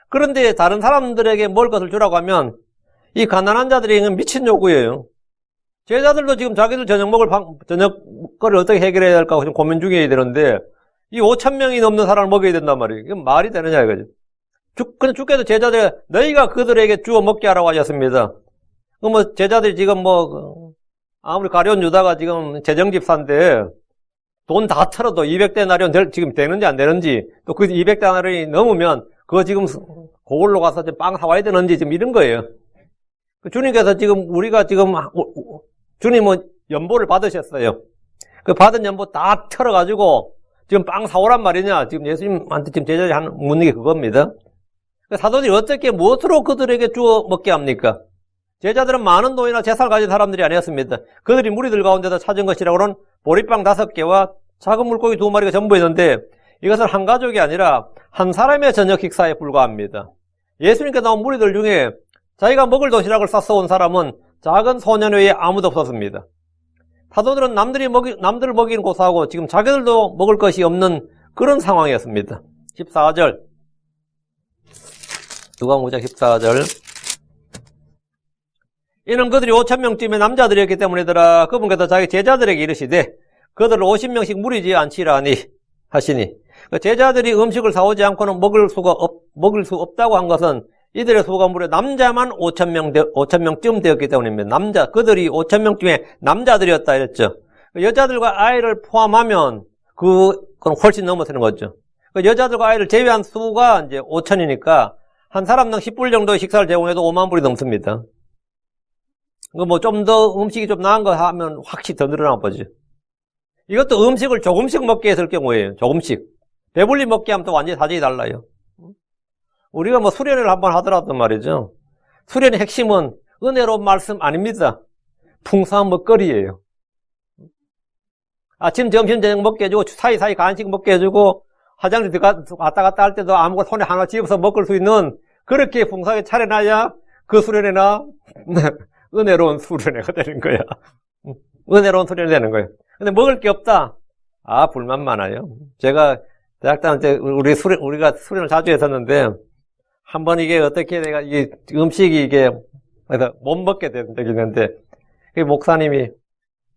그런데 다른 사람들에게 먹을 것을 주라고 하면 이 가난한 자들에게는 미친 요구예요. 제자들도 지금 자기들 저녁거리를 어떻게 해결해야 될까 지금 고민 중이어야 되는데 이 5,000명이 넘는 사람을 먹여야 된단 말이에요. 이건 말이 되느냐 이거죠. 근데 주께서 제자들에 너희가 그들에게 주어 먹게 하라고 하셨습니다. 제자들이 지금 아무리 가룟 유다가 지금 재정집사인데 돈 다 털어도 200데나리온 지금 되는지 안 되는지 또 그 200데나리온이 넘으면 그거 지금 그걸로 가서 빵 사와야 되는지 지금 이런 거예요. 주님께서 지금 우리가 지금 주님은 연보를 받으셨어요. 그 받은 연보 다 털어가지고 지금 빵 사오란 말이냐? 지금 예수님한테 지금 제자들이 묻는 게 그겁니다. 사도들이 어떻게 무엇으로 그들에게 주어 먹게 합니까? 제자들은 많은 돈이나 재산을 가진 사람들이 아니었습니다. 그들이 무리들 가운데서 찾은 것이라고는 보리빵 5개와 작은 물고기 2마리가 전부였는데 이것은 한 가족이 아니라 한 사람의 저녁 식사에 불과합니다. 예수님께 나온 무리들 중에 자기가 먹을 도시락을 싸서 온 사람은 작은 소년 외에 아무도 없었습니다. 사도들은 남들을 먹이는 고사하고 지금 자기들도 먹을 것이 없는 그런 상황이었습니다. 14절 누가복음 14절 이는 그들이 5,000명쯤의 남자들이었기 때문이더라. 그분께서 자기 제자들에게 이르시되 그들을 50명씩 무리지 않지라니 하시니 제자들이 음식을 사오지 않고는 먹을 수 없다고 한 것은 이들의 수가 무려 남자만 5,000명쯤 되었기 때문입니다. 그들이 5,000명 중에 남자들이었다 이랬죠. 여자들과 아이를 포함하면 그건 훨씬 넘어서는 거죠. 여자들과 아이를 제외한 수가 이제 5,000이니까 한 사람당 10불 정도의 식사를 제공해도 5만 불이 넘습니다. 뭐 좀 더 음식이 좀 나은 거 하면 확실히 더 늘어나 보죠. 이것도 음식을 조금씩 먹게 했을 경우에요. 조금씩. 배불리 먹게 하면 또 완전히 사정이 달라요. 우리가 뭐 수련회를 한번 하더라도 말이죠. 수련의 핵심은 은혜로운 말씀 아닙니다. 풍성한 먹거리예요. 아침, 점심, 저녁 먹게 해주고 사이사이 간식 먹게 해주고 화장실 왔다 갔다 할 때도 아무거나 손에 하나 집어서 먹을 수 있는 그렇게 풍성하게 차려놔야 그 수련회나 은혜로운 수련회가 되는 거야. 은혜로운 수련회 되는 거예요. 근데 먹을 게 없다. 불만 많아요. 제가 대학 다닐 때 우리가 수련을 자주 했었는데 한 번 이게 어떻게 내가 이게 음식이 이게 그래서 못 먹게 된 적이 있는데 그 목사님이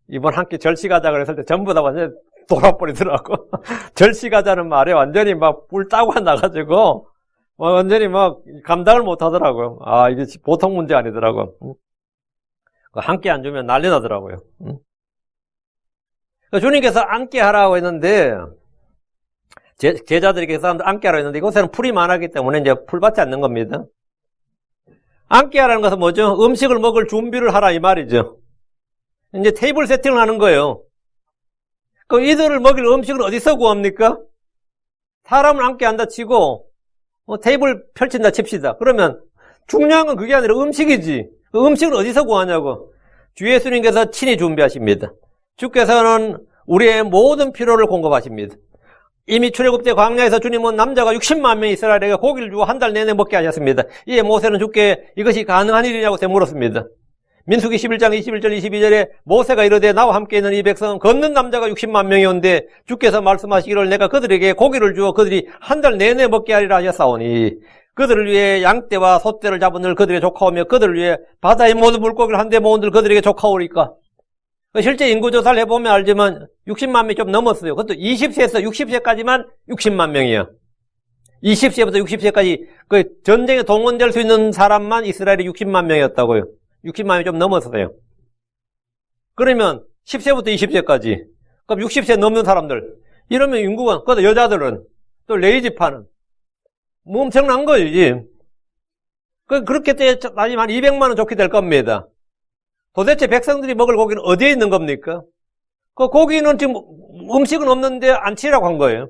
이번 한 끼 절시 가자 그랬을 때 전부 다 완전히 돌아버리더라고. 절시 가자는 말에 완전히 막 뿔 따고 나가지고 완전히 막 감당을 못 하더라고요. 이게 보통 문제 아니더라고. 한 끼 안 주면 난리 나더라고요. 주님께서 앉게 하라고 했는데 제자들에게 그 사람들 앉게 하라고 했는데 이곳에는 풀이 많았기 때문에 이제 풀받지 않는 겁니다. 앉게 하라는 것은 뭐죠? 음식을 먹을 준비를 하라 이 말이죠. 이제 테이블 세팅을 하는 거예요. 그럼 이들을 먹일 음식을 어디서 구합니까? 사람을 앉게 한다 치고 테이블 펼친다 칩시다. 그러면 중요한 건 그게 아니라 음식이지. 그 음식을 어디서 구하냐고. 주 예수님께서 친히 준비하십니다. 주께서는 우리의 모든 필요를 공급하십니다. 이미 출애굽 때 광야에서 주님은 남자가 60만 명이 이스라엘에게 고기를 주고 한 달 내내 먹게 하셨습니다. 이에 모세는 주께 이것이 가능한 일이냐고 물었습니다. 민수기 11장 21절 22절에 모세가 이르되 나와 함께 있는 이 백성은 걷는 남자가 60만 명이온데 주께서 말씀하시기를 내가 그들에게 고기를 주어 그들이 한 달 내내 먹게 하리라 하셨사오니 그들을 위해 양떼와 소떼를 잡은 늘 그들에게 조카오며 그들을 위해 바다의 모든 물고기를 한데 모은 늘 그들에게 조카오리까. 실제 인구조사를 해보면 알지만 60만 명이 좀 넘었어요. 그것도 20세에서 60세까지만 60만 명이에요. 20세부터 60세까지 그 전쟁에 동원될 수 있는 사람만 이스라엘이 60만 명이었다고요. 60만 명이 좀 넘었어요. 그러면 10세부터 20세까지 그럼 60세 넘는 사람들 이러면 인구가 그것도 여자들은 또 레이지파는 뭐 엄청난 거지. 그렇게 따지면 한 200만 원 좋게 될 겁니다. 도대체 백성들이 먹을 고기는 어디에 있는 겁니까? 그 고기는 지금 음식은 없는데 안 치라고 한 거예요.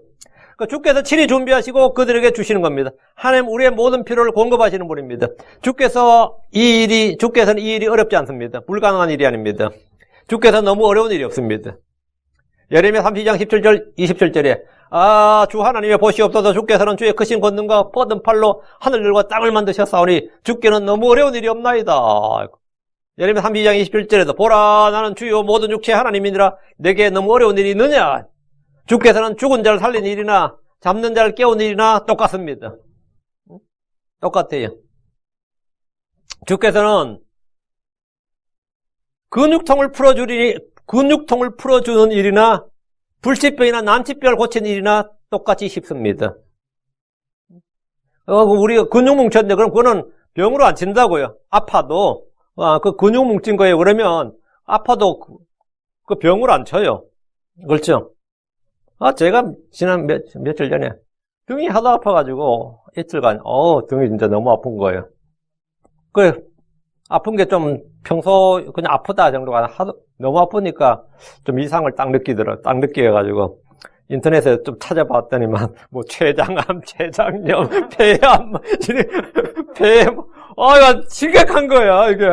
주께서 친히 준비하시고 그들에게 주시는 겁니다. 하나님 우리의 모든 필요를 공급하시는 분입니다. 주께서는 이 일이 어렵지 않습니다. 불가능한 일이 아닙니다. 주께서 너무 어려운 일이 없습니다. 예레미야 32장 17절 27절에 주 하나님의 보시옵소서 주께서는 주의 크신 권능과 뻗은 팔로 하늘들과 땅을 만드셨사오니 주께는 너무 어려운 일이 없나이다. 예레미야 32장 27절에도 보라 나는 주요 모든 육체의 하나님이니라 내게 너무 어려운 일이 있느냐. 주께서는 죽은 자를 살린 일이나 잡는 자를 깨운 일이나 똑같습니다. 똑같아요. 주께서는 근육통을 풀어주는 일이나 불치병이나 난치병을 고치는 일이나 똑같이 쉽습니다. 우리가 근육 뭉쳤는데 그럼 그거는 병으로 안 친다고요. 아파도 그 근육 뭉친 거예요. 그러면 아파도 그 병으로 안 쳐요. 그렇죠? 제가 지난 며칠 전에 등이 하도 아파가지고 이틀간 등이 진짜 너무 아픈 거예요. 아픈 게 좀 평소 그냥 아프다 정도가 너무 아프니까 좀 이상을 딱 느끼해가지고 인터넷에 좀 찾아봤더니만, 뭐, 췌장암, 췌장염, 폐암, 폐, 이거 심각한 거야, 이게.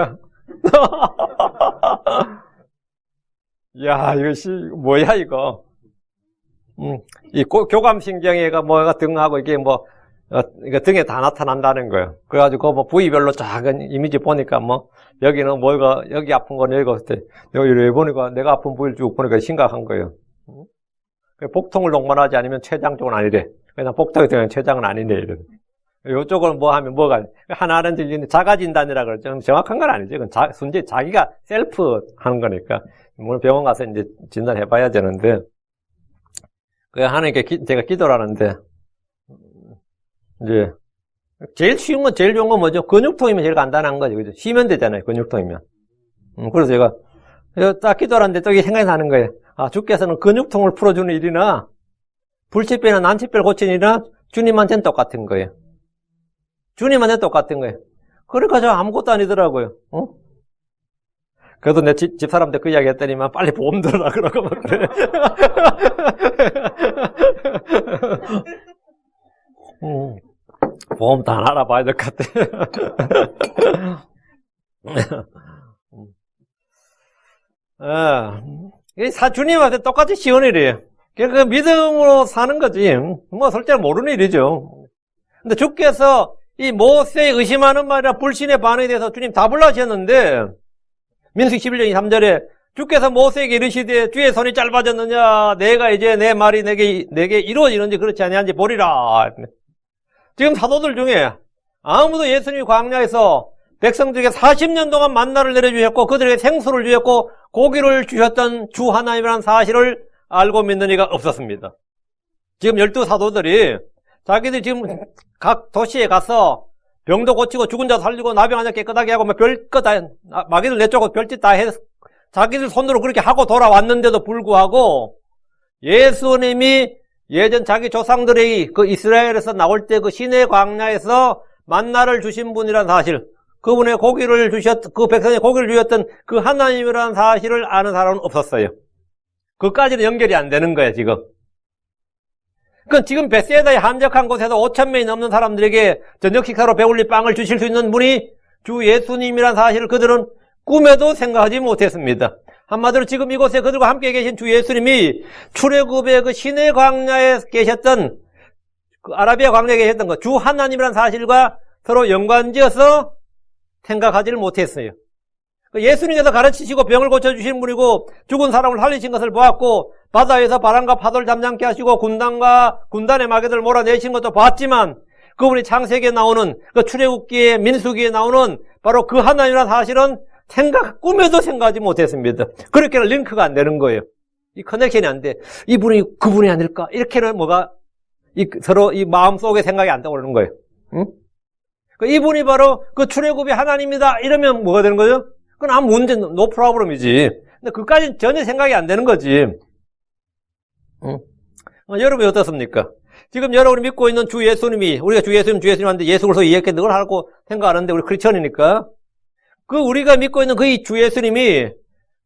야, 이거 뭐야, 이거. 이 교감신경애가 뭐가 등하고 이게 뭐, 이거 등에 다 나타난다는 거예요. 그래가지고 뭐 부위별로 작은 이미지 보니까 뭐, 여기는 뭐가, 여기 아픈 거는 여기 없을 때, 여기 보니까 내가 아픈 부위를 쭉 보니까 심각한 거예요. 복통을 동반하지 않으면 췌장 쪽은 아니래. 그냥 복통이 되면 췌장은 아니네, 이런. 요쪽은 뭐 하면 뭐가, 하나는 진리는 자가진단이라 그러죠. 정확한 건 아니죠. 그건 순전히 자기가 셀프 하는 거니까. 물론 병원 가서 이제 진단해봐야 되는데, 하나님께 제가 기도를 하는데, 이제, 제일 쉬운 건, 제일 좋은 건 뭐죠? 근육통이면 제일 간단한 거죠. 그죠? 쉬면 되잖아요. 근육통이면. 그래서 제가 딱 기도를 하는데 또 이게 생각이 나는 거예요. 아, 주께서는 근육통을 풀어주는 일이나, 불치병이나 난치병을 고치는 일이나, 주님한테는 똑같은 거예요. 주님한테는 똑같은 거예요. 그러니까 저 아무것도 아니더라고요. 그래도 내 집사람한테 그 이야기 했더니만 빨리 보험 들어라 그러고 막 그래. 보험 다 알아봐야 될 것 같아. 주님한테 똑같이 쉬운 일이에요. 그 믿음으로 사는 거지. 뭐 솔직히 모르는 일이죠. 근데 주께서 이 모세의 의심하는 말이나 불신의 반응에 대해서 주님 답을 하셨는데, 민수기 11장 3절에 주께서 모세에게 이르시되 주의 손이 짧아졌느냐, 내가 이제 내 말이 내게 이루어지는지 그렇지 아니한지 보리라. 지금 사도들 중에 아무도 예수님이 광야에서 백성들에게 40년 동안 만나를 내려주셨고 그들에게 생수를 주셨고 고기를 주셨던 주 하나님이라는 사실을 알고 믿는 이가 없었습니다. 지금 12사도들이 자기들이 지금 각 도시에 가서 병도 고치고 죽은 자 살리고 나병 환자 깨끗하게 하고 별것 다 마귀들 내쫓고 별짓 다 해서 자기들 손으로 그렇게 하고 돌아왔는데도 불구하고 예수님이 예전 자기 조상들이 그 이스라엘에서 나올 때 그 시내 광야에서 만나를 주신 분이라는 사실, 그분의 고기를 그 백성의 고기를 주셨던 그 하나님이라는 사실을 아는 사람은 없었어요. 그까지는 연결이 안 되는 거예요, 지금. 그건 지금 베세다의 한적한 곳에서 5,000명이 넘는 사람들에게 저녁 식사로 배울릴 빵을 주실 수 있는 분이 주 예수님이라는 사실을 그들은 꿈에도 생각하지 못했습니다. 한마디로 지금 이곳에 그들과 함께 계신 주 예수님이 출애굽의 그 시내 광야에 계셨던, 그 아라비아 광야에 계셨던 그 주 하나님이라는 사실과 서로 연관지어서 생각하지를 못했어요. 예수님께서 가르치시고 병을 고쳐주신 분이고 죽은 사람을 살리신 것을 보았고 바다에서 바람과 파도를 잠잠케 하시고 군단의 마귀들을 몰아내신 것도 봤지만 그분이 창세기에 나오는 그 출애굽기에 민수기에 나오는 바로 그 하나님이라는 사실은 꿈에도 생각하지 못했습니다. 그렇게는 링크가 안 되는 거예요. 이 커넥션이 안 돼. 이분이 그분이 아닐까? 이렇게는 서로 이 마음속에 생각이 안 떠오르는 거예요. 응? 이분이 바로 그 출애굽의 하나님이다. 이러면 뭐가 되는 거죠? 그건 아무 문제, 노 프로블럼이지. 근데 그까지는 전혀 생각이 안 되는 거지. 응? 여러분이 어떻습니까? 지금 여러분이 믿고 있는 주 예수님이, 우리가 주 예수님한테 예수 그리스도 이렇게 늘 하고 생각하는데 우리 크리스천이니까 우리가 믿고 있는 그 주 예수님이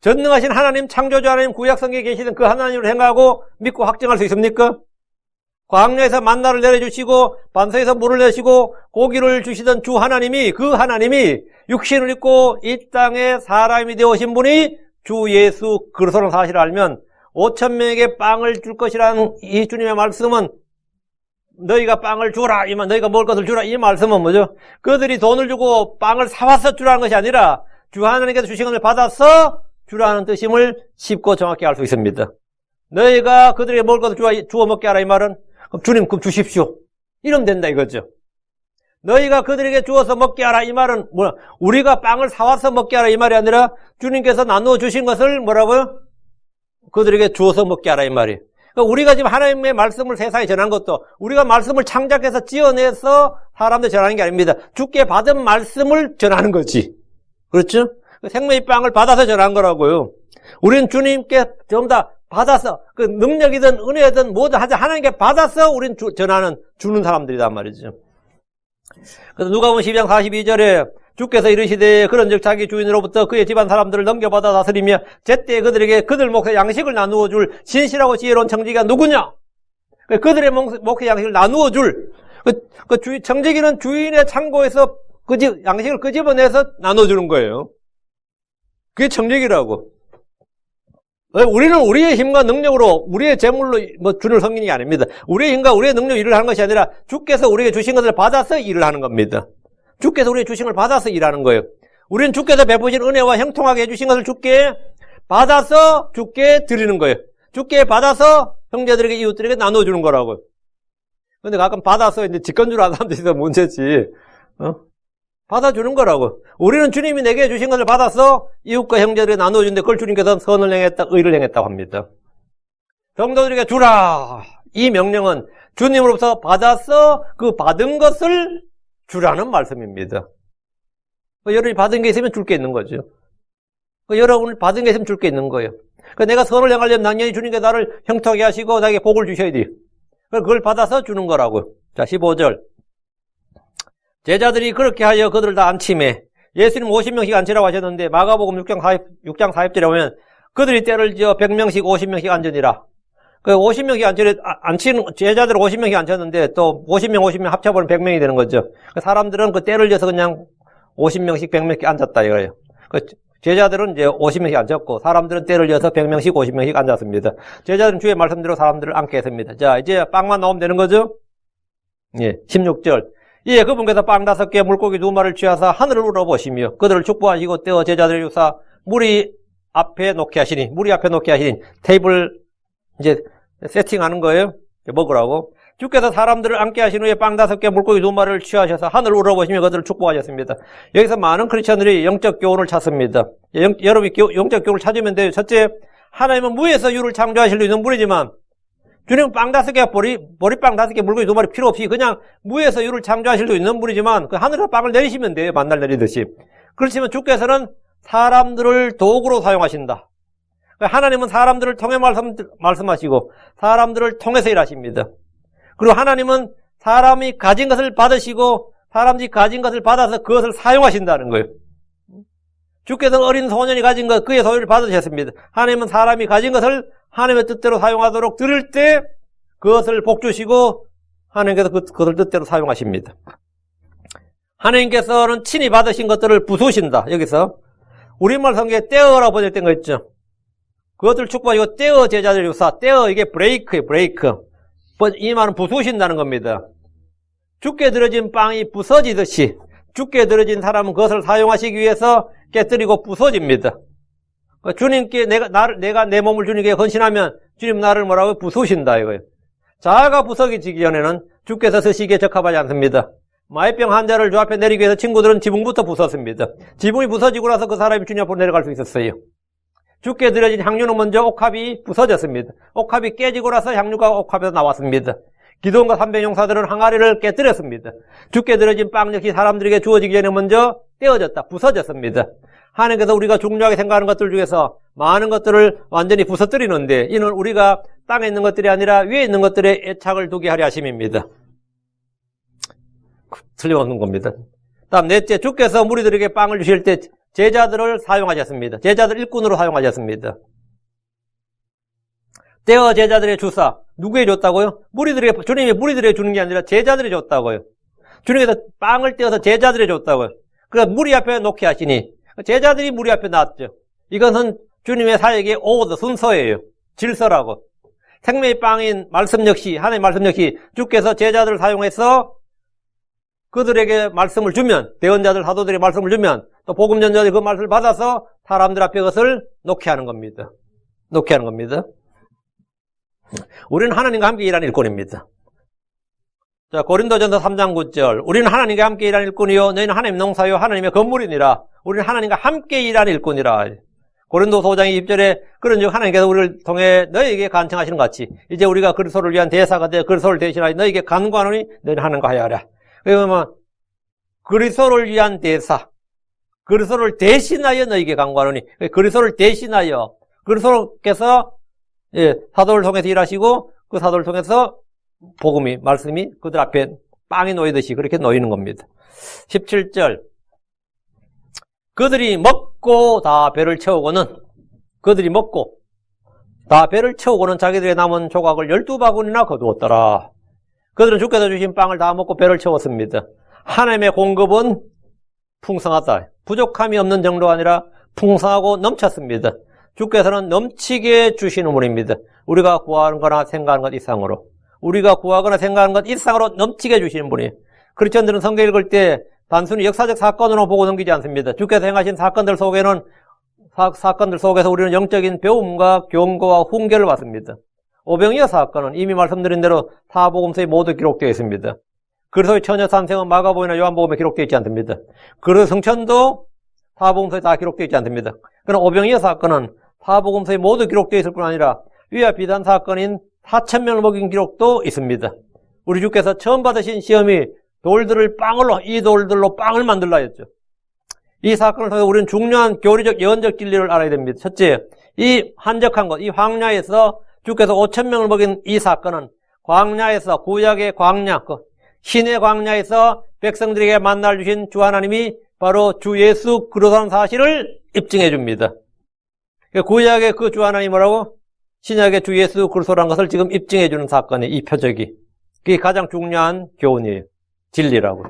전능하신 하나님, 창조주 하나님, 구약 성경에 계시던 그 하나님을 생각하고 믿고 확증할 수 있습니까? 광야에서 만나를 내려주시고 반석에서 물을 내시고 고기를 주시던 주 하나님이, 그 하나님이 육신을 입고 이 땅에 사람이 되어 오신 분이 주 예수 그리스도라는 사실을 알면 5,000명에게 빵을 줄 것이라는 이 주님의 말씀은, 너희가 빵을 주라, 너희가 먹을 것을 주라, 이 말씀은 뭐죠? 그들이 돈을 주고 빵을 사와서 주라는 것이 아니라 주 하나님께서 주신 것을 받아서 주라는 뜻임을 쉽고 정확히 알 수 있습니다. 너희가 그들에게 먹을 것을 주어 먹게 하라, 이 말은 주님 그럼 주십시오, 이러면 된다 이거죠. 너희가 그들에게 주어서 먹게 하라, 이 말은 뭐야? 우리가 빵을 사와서 먹게 하라, 이 말이 아니라 주님께서 나누어 주신 것을 뭐라고요? 그들에게 주어서 먹게 하라, 이 말이에요. 그러니까 우리가 지금 하나님의 말씀을 세상에 전한 것도 우리가 말씀을 창작해서 지어내서 사람들 전하는 게 아닙니다. 주께 받은 말씀을 전하는 거지. 그렇죠? 생명의 빵을 받아서 전한 거라고요. 우리는 주님께 전부 다 받아서, 그 능력이든 은혜든 뭐든 하자 하나님께 받아서 우리는 주는 사람들이란 말이죠. 그래서 누가복음 12장 42절에 주께서 이르시되 그런즉 자기 주인으로부터 그의 집안 사람들을 넘겨받아 다스리며 제때 그들에게 그들 몫의 양식을 나누어 줄 신실하고 지혜로운 청지기가 누구냐? 그들의 목회 양식을 나누어 줄. 청지기는 주인의 창고에서 양식을 끄집어내서 나눠주는 거예요. 그게 청지기라고. 우리는 우리의 힘과 능력으로, 우리의 재물로 주를 섬기는 게 아닙니다. 우리의 힘과 우리의 능력으로 일을 하는 것이 아니라 주께서 우리에게 주신 것을 받아서 일을 하는 겁니다. 주께서 우리의 주신 걸 받아서 일하는 거예요. 우리는 주께서 베푸신 은혜와 형통하게 해주신 것을 주께 받아서 주께 드리는 거예요. 주께 받아서 형제들에게, 이웃들에게 나눠주는 거라고요. 근데 가끔 받아서 이제 직권주로 하는 사람들이 있어서 문제지. 받아주는 거라고. 우리는 주님이 내게 주신 것을 받아서 이웃과 형제들에게 나눠주는데 그걸 주님께서 선을 행했다, 의를 행했다고 합니다. 성도들에게 주라. 이 명령은 주님으로부터 받아서 그 받은 것을 주라는 말씀입니다. 여러분이 받은 게 있으면 줄 게 있는 거죠. 여러분이 받은 게 있으면 줄 게 있는 거예요. 내가 선을 행하려면 당연히 주님께 나를 형통하게 하시고 나에게 복을 주셔야 돼요. 그걸 받아서 주는 거라고요. 자, 15절. 제자들이 그렇게 하여 그들을 다 안침해. 예수님 50명씩 앉히라고 하셨는데 마가복음 6장 40절에 보면 그들이 때를 지어 100명씩 50명씩 앉으니라. 50명씩 앉히는 제자들 50명씩 앉혔는데 또 50명 합쳐보면 100명이 되는 거죠. 사람들은 그 때를 지어서 그냥 50명씩 100명씩 앉았다 이거예요. 제자들은 이제 50명씩 앉았고 사람들은 때를 지어서 100명씩 50명씩 앉았습니다. 제자들은 주의 말씀대로 사람들을 앉게 했습니다. 자, 이제 빵만 나오면 되는 거죠? 예, 16절. 예, 그분께서 빵 5개, 물고기 2마리를 취하사 하늘을 우러보시며 그들을 축복하시고 떼어 제자들을 주사 무리 앞에 놓게 하시니 테이블 이제 세팅하는 거예요. 먹으라고. 주께서 사람들을 앉게 하신 후에 빵 5개, 물고기 2마리를 취하셔서 하늘을 우러보시며 그들을 축복하셨습니다. 여기서 많은 크리스천들이 영적 교훈을 찾습니다. 여러분이 영적 교훈을 찾으면 돼요. 첫째, 하나님은 무에서 유를 창조하실 수 있는 분이지만 주님은 빵 5개, 보리빵 5개, 물고기 2마리 필요 없이 그냥 무에서 유를 창조하실 수 있는 분이지만 그 하늘에서 빵을 내리시면 돼요. 만날 내리듯이. 그렇지만 주께서는 사람들을 도구로 사용하신다. 하나님은 사람들을 통해 말씀하시고 사람들을 통해서 일하십니다. 그리고 하나님은 사람이 가진 것을 받으시고 사람들이 가진 것을 받아서 그것을 사용하신다는 거예요. 주께서는 어린 소년이 가진 것, 그의 소유를 받으셨습니다. 하나님은 사람이 가진 것을 하나님의 뜻대로 사용하도록 들을 때 그것을 복주시고 하나님께서 그것을 뜻대로 사용하십니다. 하나님께서는 친히 받으신 것들을 부수신다. 여기서 우리말 성경에 떼어라고 번역된 거 있죠. 그것을 축복하시고 떼어 제자들 유사. 떼어 이게 브레이크예요. 브레이크. 이 말은 부수신다는 겁니다. 죽게 들어진 빵이 부서지듯이 죽게 들어진 사람은 그것을 사용하시기 위해서 깨뜨리고 부서집니다. 주님께 내가 내 몸을 주님께 헌신하면 주님 나를 뭐라고 부수신다 이거예요. 자아가 부서지기 전에는 주께서 쓰시기에 적합하지 않습니다. 마이병 환자를 주 앞에 내리기 위해서 친구들은 지붕부터 부쉈습니다. 지붕이 부서지고 나서 그 사람이 주님 앞으로 내려갈 수 있었어요. 죽게 들어진 향유는 먼저 옥합이 부서졌습니다. 옥합이 깨지고 나서 향유가 옥합에서 나왔습니다. 기도원과 300 용사들은 항아리를 깨뜨렸습니다. 죽게 들어진 빵 역시 사람들에게 주어지기 전에 먼저 떼어졌다. 부서졌습니다. 하나님께서 우리가 중요하게 생각하는 것들 중에서 많은 것들을 완전히 부서뜨리는데 이는 우리가 땅에 있는 것들이 아니라 위에 있는 것들에 애착을 두게 하려 하심입니다. 틀림없는 겁니다. 다음 넷째, 주께서 무리들에게 빵을 주실 때 제자들을 사용하셨습니다. 제자들 일꾼으로 사용하셨습니다. 떼어 제자들의 주사. 누구에게 줬다고요? 주님이 무리들에게 주는 게 아니라 제자들이 줬다고요. 주님께서 빵을 떼어서 제자들에게 줬다고요. 그러니까 무리 앞에 놓게 하시니 제자들이 무리 앞에 놨죠. 이것은 주님의 사역의 오더 순서예요. 질서라고. 생명의 빵인 말씀 역시 하나님의 말씀 역시 주께서 제자들을 사용해서 그들에게 말씀을 주면 대언자들 사도들의 말씀을 주면 또 복음 전자들이 그 말씀을 받아서 사람들 앞에 그것을 놓게 하는 겁니다. 놓게 하는 겁니다. 우리는 하나님과 함께 일하는 일꾼입니다. 자, 고린도전서 3장 9절. 우리는 하나님과 함께 일하는 일꾼이요 너희는 하나님 농사요 하나님의 건물이니라. 우리는 하나님과 함께 일하는 일꾼이라. 고린도서 5장 20절에 그런즉 하나님께서 우리를 통해 너희에게 간청하시는 것 같이 이제 우리가 그리스도를 위한 대사가 되어 그리스도를 대신하여 너희에게 간구하노니 너희는 하나님과 하여하라. 그러면 그리스도를 위한 대사, 그리스도를 대신하여 너희에게 간구하노니 그리스도를 대신하여 그리스도께서 사도를 통해서 일하시고 그 사도를 통해서 복음이 말씀이 그들 앞에 빵이 놓이듯이 그렇게 놓이는 겁니다. 17절 그들이 먹고 다 배를 채우고는 그들이 먹고 다 배를 채우고는 자기들의 남은 조각을 12바구니나 거두었더라. 그들은 주께서 주신 빵을 다 먹고 배를 채웠습니다. 하나님의 공급은 풍성하다. 부족함이 없는 정도가 아니라 풍성하고 넘쳤습니다. 주께서는 넘치게 주시는 분입니다. 우리가 구하는 거나 생각하는 것 이상으로. 우리가 구하거나 생각하는 것 이상으로 넘치게 주시는 분이에요. 크리스천들은 성경 읽을 때 단순히 역사적 사건으로 보고 넘기지 않습니다. 주께서 행하신 사건들 속에서 우리는 영적인 배움과 경고와 훈계를 받습니다. 오병이어 사건은 이미 말씀드린 대로 사복음서에 모두 기록되어 있습니다. 그리스도의 처녀 산생은 마가복음이나 요한복음에 기록되어 있지 않습니다. 그리고 성천도 사복음서에 다 기록되어 있지 않습니다. 그러나 오병이어 사건은 사복음서에 모두 기록되어 있을 뿐 아니라 위와 비단 사건인 4,000명을 먹인 기록도 있습니다. 우리 주께서 처음 받으신 시험이 이 돌들로 빵을 만들라 했죠. 이 사건을 통해 우리는 중요한 교리적 예언적 진리를 알아야 됩니다. 첫째, 이 한적한 곳, 이 광야에서 주께서 5,000명을 먹인 이 사건은 광야에서, 구약의 광야, 신의 광야에서 백성들에게 만나 주신 주 하나님이 바로 주 예수 그리스도라는 사실을 입증해 줍니다. 구약의 그 주 하나님 뭐라고? 신약의 주 예수 그리스도라는 것을 지금 입증해 주는 사건이에요. 이 표적이. 그게 가장 중요한 교훈이에요. 진리라고.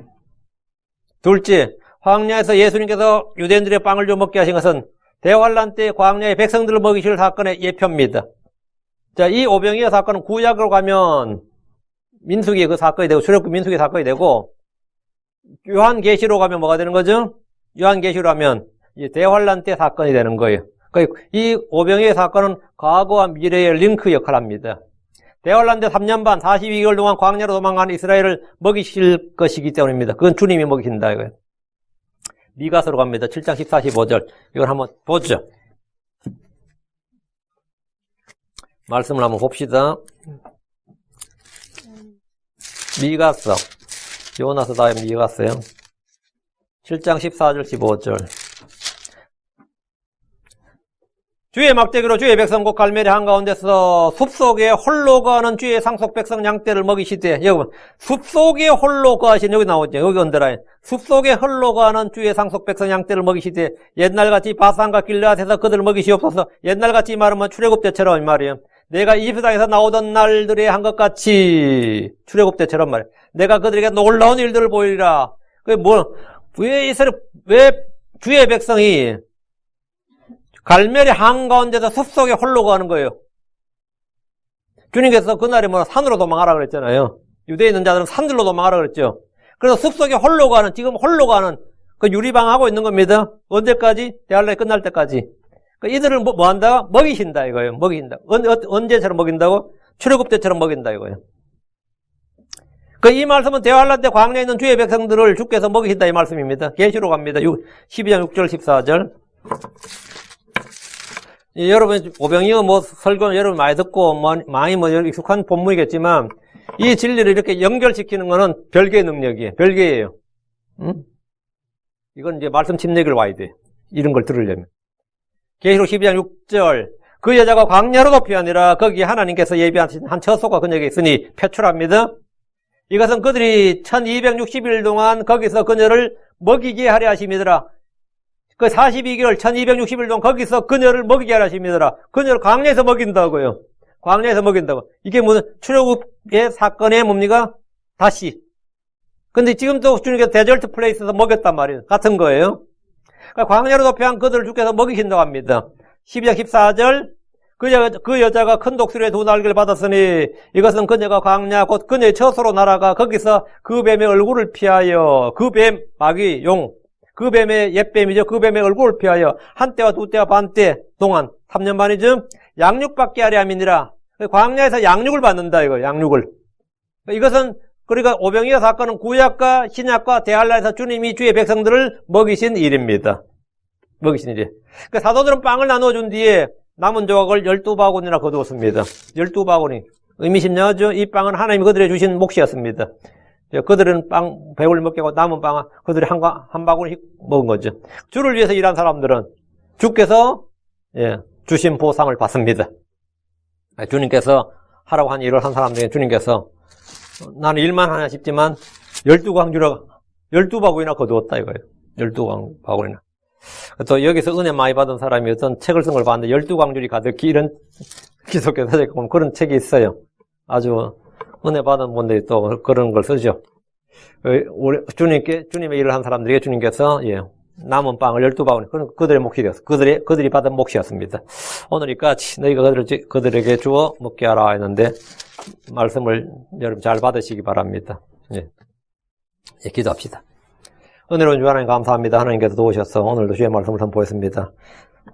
둘째, 광야에서 예수님께서 유대인들의 빵을 좀 먹게 하신 것은 대환란 때 광야의 백성들을 먹이실 사건의 예표입니다. 자, 이 오병이어 사건은 구약으로 가면 민수기의 그 사건이 되고, 출애굽기 민수기의 사건이 되고, 요한계시로 가면 뭐가 되는 거죠? 요한계시로 하면 대환란 때 사건이 되는 거예요. 그러니까 이 오병이어 사건은 과거와 미래의 링크 역할을 합니다. 대환란 때 3년 반 42개월 동안 광야로 도망간 이스라엘을 먹이실 것이기 때문입니다. 그건 주님이 먹이신다 이거예요. 미가서로 갑니다. 7장 14, 15절. 이걸 한번 보죠. 말씀을 한번 봅시다. 미가서. 요나서 다음에 미가서요. 7장 14절, 15절. 주의 막대기로 주의 백성 곧 갈멜의 한가운데서 숲속에 홀로 거하는 주의 상속 백성 양떼를 먹이시되, 여러분 숲속에 홀로 거하신, 여기 나오죠. 여기 언더라인. 숲속에 홀로 거하는 주의 상속 백성 양떼를 먹이시되 옛날같이 바산과 길르앗에서 그들을 먹이시옵소서. 옛날같이 말하면 출애굽 때처럼 이 말이에요. 내가 이집트 땅에서 나오던 날들에 한 것 같이, 출애굽 때처럼 말이에요. 내가 그들에게 놀라운 일들을 보이리라. 왜 주의 백성이 갈멜의 한가운데서 숲속에 홀로 가는 거예요. 주님께서 그날에 산으로 도망하라 그랬잖아요. 유대에 있는 자들은 산들로 도망하라 그랬죠. 그래서 숲속에 홀로 가는, 지금 홀로 가는 그 유리방하고 있는 겁니다. 언제까지? 대할날이 끝날 때까지. 이들을 뭐 한다? 먹이신다 이거예요. 먹이신다. 언제처럼 먹인다고? 출애굽 때처럼 먹인다 이거예요. 이 말씀은 대환란 때 광야에 있는 주의 백성들을 주께서 먹이신다 이 말씀입니다. 계시로 갑니다. 12장 6절 14절. 여러분 오병이어 설교 여러분 많이 듣고 많이 익숙한 본문이겠지만 이 진리를 이렇게 연결시키는 거는 별개의 능력이에요. 별개예요. 이건 이제 말씀 침례기를 와야 돼. 이런 걸 들으려면. 계시록 12장 6절. 그 여자가 광야로 도피 아니라 거기에 하나님께서 예비하신 한 처소가 그녀에게 있으니 표출합니다. 이것은 그들이 1260일 동안 거기서 그녀를 먹이게 하려 하심이더라. 그 42개월 1260일 동안 거기서 그녀를 먹이게 하려 하심이더라. 그녀를 광야에서 먹인다고요. 광야에서 먹인다고. 이게 무슨 출애굽의 사건의 뭡니까? 다시. 근데 지금도 주님께서 데절트 플레이스에서 먹였단 말이에요. 같은 거예요. 그러니까 광야로 도피한 그들을 주께서 먹이신다고 합니다. 12장 14절. 그 여자가 큰 독수리의 두 날개를 받았으니 이것은 그녀가 광야 곧 그녀의 처소로 날아가 거기서 그 뱀의 얼굴을 피하여, 그 뱀, 마귀, 용, 그 뱀의 옛뱀이죠. 그 뱀의 얼굴을 피하여 한때와 두때와 반때 동안 3년 반이죠. 양육받게 하려 함이니라. 광야에서 양육을 받는다 이거. 양육을. 이것은 그러니까 오병이어 사건은 구약과 신약과 대할라에서 주님이 주의 백성들을 먹이신 일입니다. 먹이신 일이에요. 그러니까 사도들은 빵을 나눠준 뒤에 남은 조각을 12바구니나 거두었습니다. 12바구니. 의미심장하죠. 이 빵은 하나님이 그들에게 주신 몫이었습니다. 그들은 빵 배울 먹게 하고 남은 빵은 그들이 한 바구니 먹은 거죠. 주를 위해서 일한 사람들은 주께서 주신 보상을 받습니다. 주님께서 하라고 한 일을 한 사람들에게 주님께서 나는 일만 하나 싶지만 12광주라 12바구니나 거두었다 이거예요. 12바구니나. 또 여기서 은혜 많이 받은 사람이 어떤 책을 쓴 걸 봤는데 12광줄이 가득히 이런 기독교 사제가 보면 그런 책이 있어요. 아주 은혜 받은 분들이 또 그런 걸 쓰죠. 우리 주님의 일을 한 사람들에게 주님께서 남은 빵을 12바구니, 그들의 몫이 되었어. 그들이 받은 몫이었습니다. 오늘 이같이 너희가 그들에게 주어 먹게 하라 했는데, 말씀을 여러분 잘 받으시기 바랍니다. 기도합시다. 은혜로운 주 하나님 감사합니다. 하나님께서 도우셔서 오늘도 주의 말씀을 선포했습니다.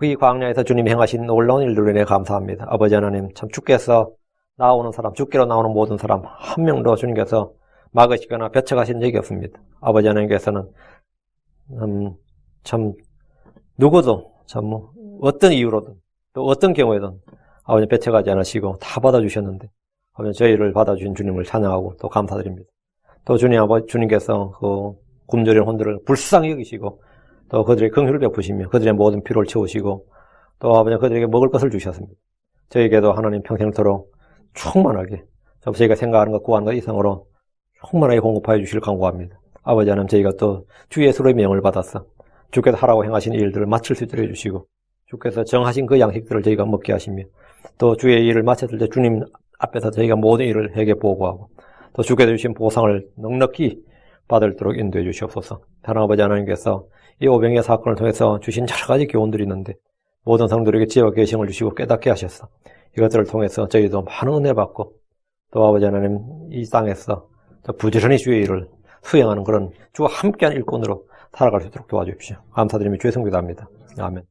이 광야에서 주님이 행하신 놀라운 일들로 인해 감사합니다. 아버지 하나님, 참 주께서 나오는 사람, 주께로 나오는 모든 사람 한 명도 주님께서 막으시거나 벼쳐가신 적이 없습니다. 아버지 하나님께서는 참 누구도 참 어떤 이유로든 또 어떤 경우에든 아버지 벼쳐가지 않으시고 다 받아주셨는데 아버지 저희를 받아주신 주님을 찬양하고 또 감사드립니다. 또 주님께서 그 굶주린 혼들을 불쌍히 여기시고 또 그들의 긍휼을 베푸시며 그들의 모든 필요를 채우시고 또 아버지 그들에게 먹을 것을 주셨습니다. 저희에게도 하나님 평생토록 충만하게 저희가 생각하는 것 구하는 것 이상으로 충만하게 공급하여 주시길 간구합니다. 아버지 하나님 저희가 또 주 예수의 명을 받아서 주께서 하라고 행하신 일들을 마칠 수 있도록 해주시고 주께서 정하신 그 양식들을 저희가 먹게 하시며 또 주의 일을 마쳤을 때 주님 앞에서 저희가 모든 일을 회개 보고하고 또 주께서 주신 보상을 넉넉히 받을도록 인도해 주시옵소서. 하나님 아버지 하나님께서 이 오병이어 사건을 통해서 주신 여러 가지 교훈들이 있는데 모든 성도들에게 지혜와 계시를 주시고 깨닫게 하셔서 이것들을 통해서 저희도 많은 은혜 받고 또 아버지 하나님 이 땅에서 부지런히 주의 일을 수행하는 그런 주와 함께한 일꾼으로 살아갈 수 있도록 도와주십시오. 감사드리며 주의 성기도합니다. 아멘.